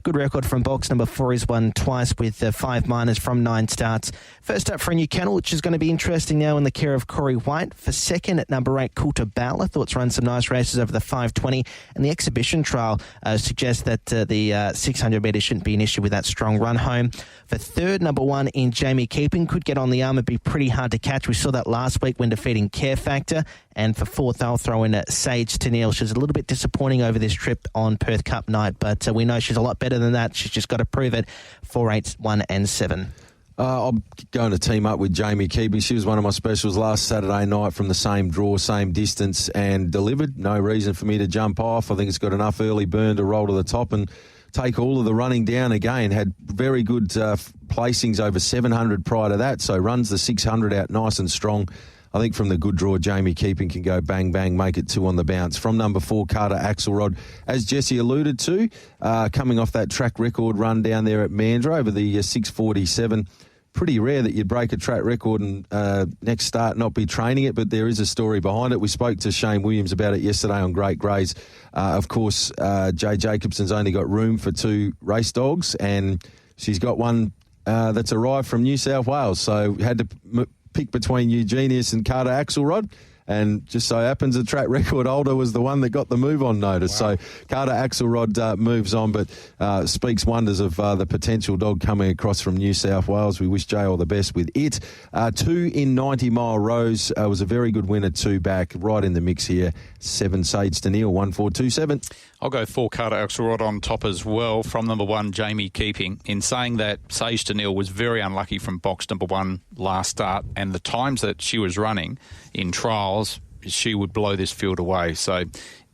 Good record from box number 4. He's won twice with 5 minors from 9 starts. First up for a new kennel, which is going to be interesting now in the care of Corey White. For second at number 8, Coulter Bell. I thought it's run some nice races over the 520, and the exhibition trial suggests that the 600 metres shouldn't be an issue with that strong run home. For third, number 1 in Jamie Keeping. Could get on the arm and be pretty hard to catch. We saw that last week when defeating Care Factor. And for fourth, I'll throw in Sage Tennille. She's a little bit disappointing over this trip on Perth Cup night, but we know she's a lot better than that. She's just got to prove it. 4, 8, 1 and 7. I'm going to team up with Jamie Keeping. She was one of my specials last Saturday night from the same draw, same distance, and delivered. No reason for me to jump off. I think it's got enough early burn to roll to the top and take all of the running down again. Had very good placings over 700 prior to that, so runs the 600 out nice and strong. I think from the good draw, Jamie Keeping can go bang, bang, make it 2 on the bounce. From number 4, Carter Axelrod, as Jesse alluded to, coming off that track record run down there at Mandurah over the 647. Pretty rare that you'd break a track record and next start not be training it, but there is a story behind it. We spoke to Shane Williams about it yesterday on Great Greys. Of course, Jay Jacobson's only got room for 2 race dogs, and she's got one that's arrived from New South Wales. So had to pick between Eugenius and Carter Axelrod, And just so happens the track record holder was the one that got the move on notice. Wow. So Carter Axelrod moves on, but speaks wonders of the potential dog coming across from New South Wales. We wish Jay all the best with it. 2 in 90 Mile Rose was a very good winner, 2 back, right in the mix here. 7 Sage to Neil, 1427. I'll go 4 Carter Axelrod on top as well from number 1, Jamie Keeping. In saying that, Sage to Neil was very unlucky from box number 1 last start, and the times that she was running in trials, she would blow this field away. So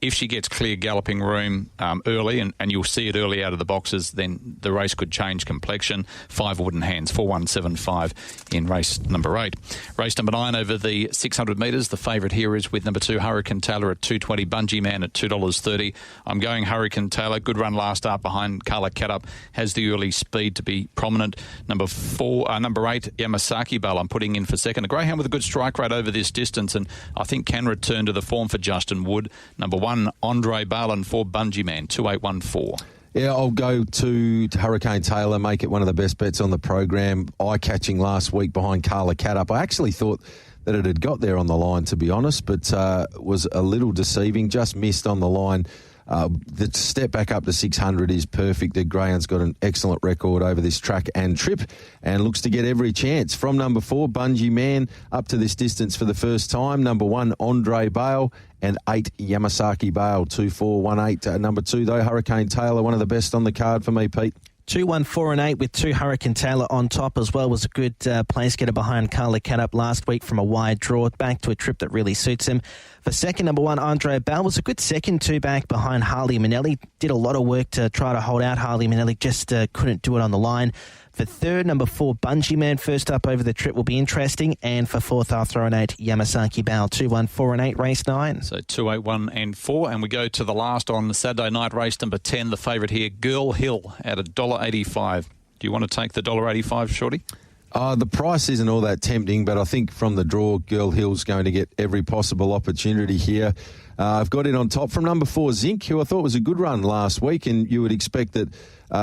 if she gets clear galloping room early, and you'll see it early out of the boxes, then the race could change complexion. 5 wooden hands, 4175 in race number 8. Race number 9 over the 600 metres. The favourite here is with number 2, Hurricane Taylor at $2.20, Bungee Man at $2.30. I'm going Hurricane Taylor. Good run last start behind Carla Cadup. Has the early speed to be prominent. Number 8, Yamasaki Bell, I'm putting in for second. A greyhound with a good strike rate over this distance, and I think can return to the form for Justin Wood. Number 1, Andre Balin for Bungee Man, 2814. Yeah, I'll go to Hurricane Taylor, make it one of the best bets on the program. Eye-catching last week behind Carla Cadup. I actually thought that it had got there on the line, to be honest, but was a little deceiving, just missed on the line. The step back up to 600 is perfect. The greyhound's got an excellent record over this track and trip and looks to get every chance. From number 4, Bungee Man, up to this distance for the first time. Number 1, Andre Bale, and 8, Yamasaki Bale, 2-4-1-8. Number 2, though, Hurricane Taylor, one of the best on the card for me, Pete. 2, 1, 4 and 8 with 2 Hurricane Taylor on top as well. Was a good place getter behind Carla Cadup last week from a wide draw back to a trip that really suits him. For second, number 1, Andre Bell was a good second 2 back behind Harley Manelli. Did a lot of work to try to hold out Harley Manelli, just couldn't do it on the line. For third, number 4, Bungee Man, first up over the trip, will be interesting. And for fourth, I'll throw an 8, Yamasaki Bale, 2, 1, 4 and 8, race 9. So 2, 8, 1 and 4. And we go to the last on Saturday night, race number 10. The favourite here, Girl Hill, at $1.85. Do you want to take the $1.85, Shorty? The price isn't all that tempting, but I think from the draw, Girl Hill's going to get every possible opportunity here. I've got it on top from number 4, Zinc, who I thought was a good run last week, and you would expect that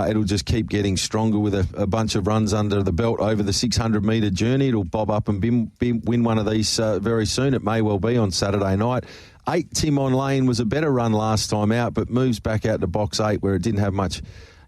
it'll just keep getting stronger with a bunch of runs under the belt over the 600-metre journey. It'll bob up and win one of these very soon. It may well be on Saturday night. 8, Timon Lane, was a better run last time out, but moves back out to box 8 where it didn't have much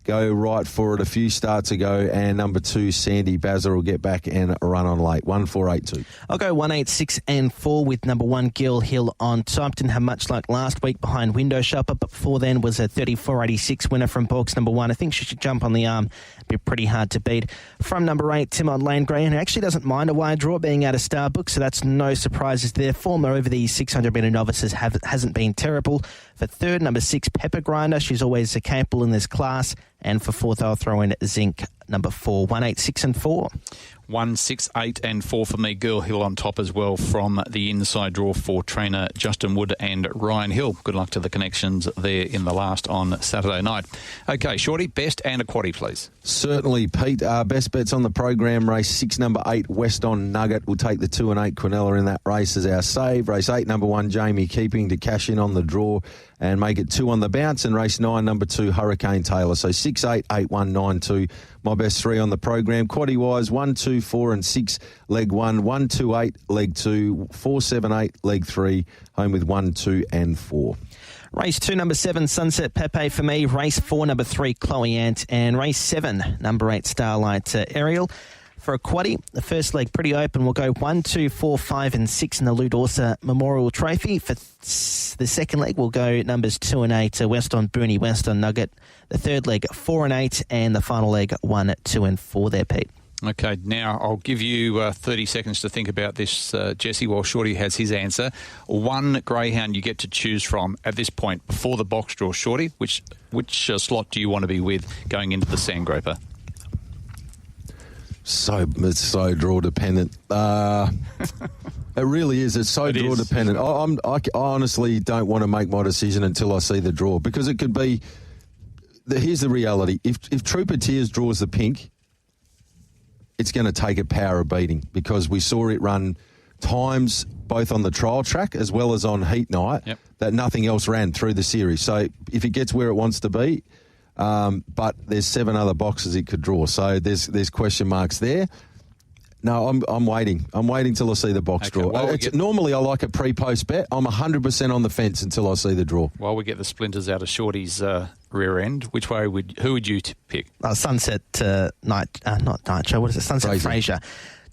go right for it a few starts ago. And number 2, Sandy Bazza, will get back and run on late. 1, 4, 8, 2. I'll go 1, 8, 6 and 4 with number 1, Girl Hill on top. Didn't have much luck last week behind Window Shopper, but before then was a 34.86 winner from box number 1. I think she should jump on the arm. Be pretty hard to beat. From number 8, Timon Lane, greyhound, who actually doesn't mind a wide draw being out of Starbook, so that's no surprises there. Form over the 600-metre novices hasn't been terrible. For third, number 6, Pepper Grinder. She's always capable in this class. And for fourth, I'll throw in Zinc, number 4, 1, 8, 6 and 4. 1, 6, 8 and 4 for me. Girl Hill on top as well from the inside draw for trainer Justin Wood and Ryan Hill. Good luck to the connections there in the last on Saturday night. Okay, Shorty, best and a quaddie, please. Certainly, Pete. Best bets on the program. Race 6, number 8, Weston Nugget. We'll take the 2 and 8 Quinella in that race as our save. Race 8, number 1, Jamie Keeping, to cash in on the draw and make it 2 on the bounce. And race 9, number 2, Hurricane Taylor. So 6, 8, 8, 1, 9, 2. My best 3 on the program. Quaddie wise, 1, 2, 4 and 6, leg 1, 1, 2, 8, leg 2, 4, 7, 8, leg 3, home with 1, 2 and 4. Race 2, number 7, Sunset Pepe for me. Race 4, number 3, Chloe Ant. And race 7, number 8, Starlight Ariel. For a quaddie, the first leg pretty open. We'll go 1, 2, 4, 5 and 6 in the Lou Dorsa Memorial Trophy. For the second leg, we'll go numbers 2 and 8, Weston Booney, Weston Nugget. The third leg, 4 and 8, and the final leg, 1, 2 and 4 there, Pete. Okay, now I'll give you 30 seconds to think about this, Jesse, while Shorty has his answer. One greyhound you get to choose from at this point before the box draw, Shorty. Which slot do you want to be with going into the Sandgroper? It's so draw dependent. It really is. It's so draw dependent. I honestly don't want to make my decision until I see the draw, because it could be. Here's the reality: if Trooper Tears draws the pink, it's going to take a power of beating, because we saw it run times both on the trial track as well as on heat night that nothing else ran through the series. So if it gets where it wants to be. But there's 7 other boxes it could draw, so there's question marks there. No, I'm waiting. I'm waiting till I see the box Okay, draw. well, Normally, I like a pre-post bet. I'm 100% on the fence until I see the draw. While we get the splinters out of Shorty's rear end, who would you pick? Sunset not Nitro. What is it? Sunset Fraser.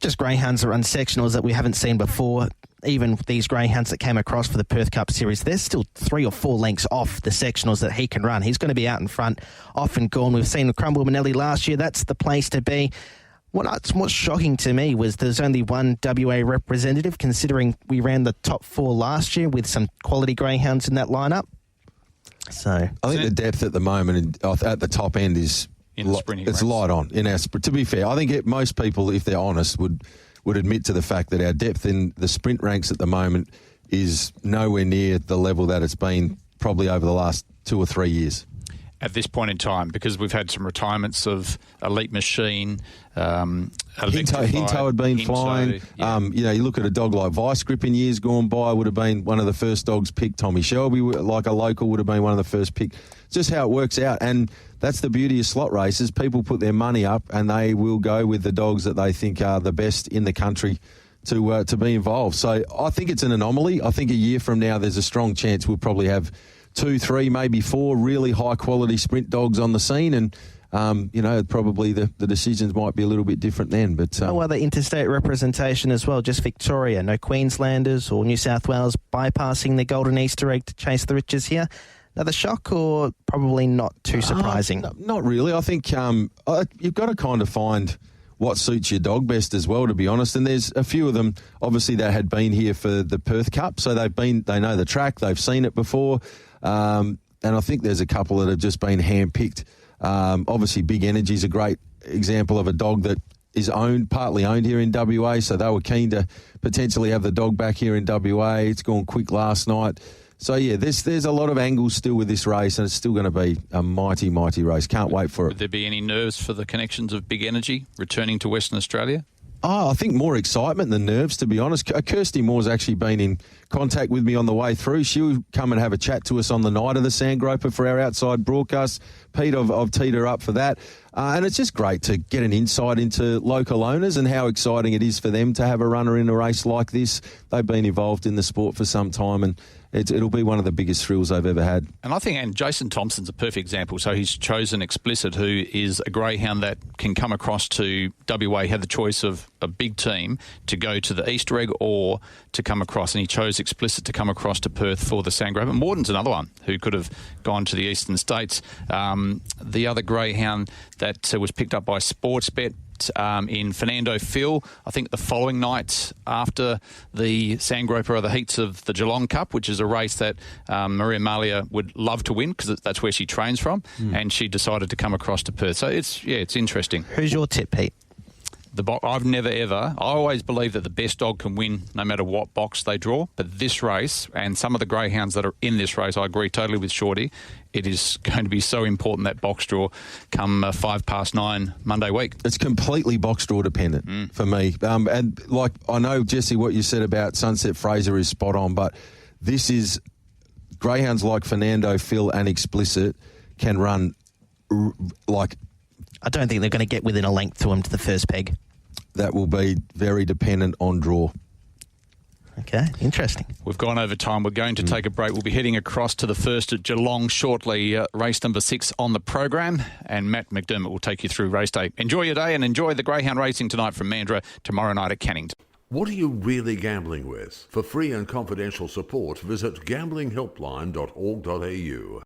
Just greyhounds that run sectionals that we haven't seen before. Even these greyhounds that came across for the Perth Cup Series, they're still 3 or 4 lengths off the sectionals that he can run. He's going to be out in front, off and gone. We've seen Crumble Manelli last year. That's the place to be. What's shocking to me was there's only one WA representative, considering we ran the top 4 last year with some quality greyhounds in that lineup. So I think the depth at the moment at the top end is it's light on. To be fair, I think most people, if they're honest, would admit to the fact that our depth in the sprint ranks at the moment is nowhere near the level that it's been probably over the last 2 or 3 years. At this point in time, because we've had some retirements of Elite Machine, Hinto had been flying. Yeah. You look at a dog like Vice Grip in years gone by, would have been one of the first dogs picked. Tommy Shelby, like a local, would have been one of the first picked. Just how it works out. And that's the beauty of slot races. People put their money up and they will go with the dogs that they think are the best in the country to be involved. So I think it's an anomaly. I think a year from now there's a strong chance we'll probably have 2, 3, maybe 4 really high-quality sprint dogs on the scene, and probably the decisions might be a little bit different then. But no other interstate representation as well, just Victoria. No Queenslanders or New South Wales bypassing the golden Easter egg to chase the riches here. Another shock, or probably not too surprising? Not really. I think you've got to kind of find what suits your dog best as well, to be honest. And there's a few of them, obviously, that had been here for the Perth Cup, so they know the track, they've seen it before. And I think there's a couple that have just been hand-picked. Obviously, Big Energy's a great example of a dog that is partly owned here in WA, so they were keen to potentially have the dog back here in WA. It's gone quick last night. So, yeah, there's a lot of angles still with this race, and it's still going to be a mighty, mighty race. Can't wait for it. Would there be any nerves for the connections of Big Energy returning to Western Australia? Oh, I think more excitement than nerves, to be honest. Kirsty Moore's actually been in contact with me on the way through. She'll come and have a chat to us on the night of the Sandgroper for our outside broadcast. Pete, I've teed her up for that. And it's just great to get an insight into local owners and how exciting it is for them to have a runner in a race like this. They've been involved in the sport for some time, and it'll be one of the biggest thrills they've ever had. And Jason Thompson's a perfect example. So he's chosen Explicit, who is a greyhound that can come across to WA. He had the choice of a big team to go to the Easter egg or to come across, and he chose Explicit to come across to Perth for the Sandgroper. Morton's another one who could have gone to the Eastern States. The other greyhound that was picked up by Sportsbet in Fernando Phil, I think the following night after the Sandgroper are the heats of the Geelong Cup, which is a race that Maria Malia would love to win because that's where she trains from, and she decided to come across to Perth. So it's interesting. Who's your tip, Pete? I've never ever. I always believe that the best dog can win no matter what box they draw. But this race and some of the greyhounds that are in this race, I agree totally with Shorty. It is going to be so important that box draw come 9:05 Monday week. It's completely box draw dependent for me. And like I know, Jesse, what you said about Sunset Fraser is spot on, but this is greyhounds like Fernando, Phil, and Explicit can run like. I don't think they're going to get within a length to him to the first peg. That will be very dependent on draw. Okay, interesting. We've gone over time. We're going to take a break. We'll be heading across to the first at Geelong shortly. Race number 6 on the program, and Matt McDermott will take you through race day. Enjoy your day and enjoy the greyhound racing tonight from Mandurah, tomorrow night at Cannington. What are you really gambling with? For free and confidential support, visit gamblinghelpline.org.au.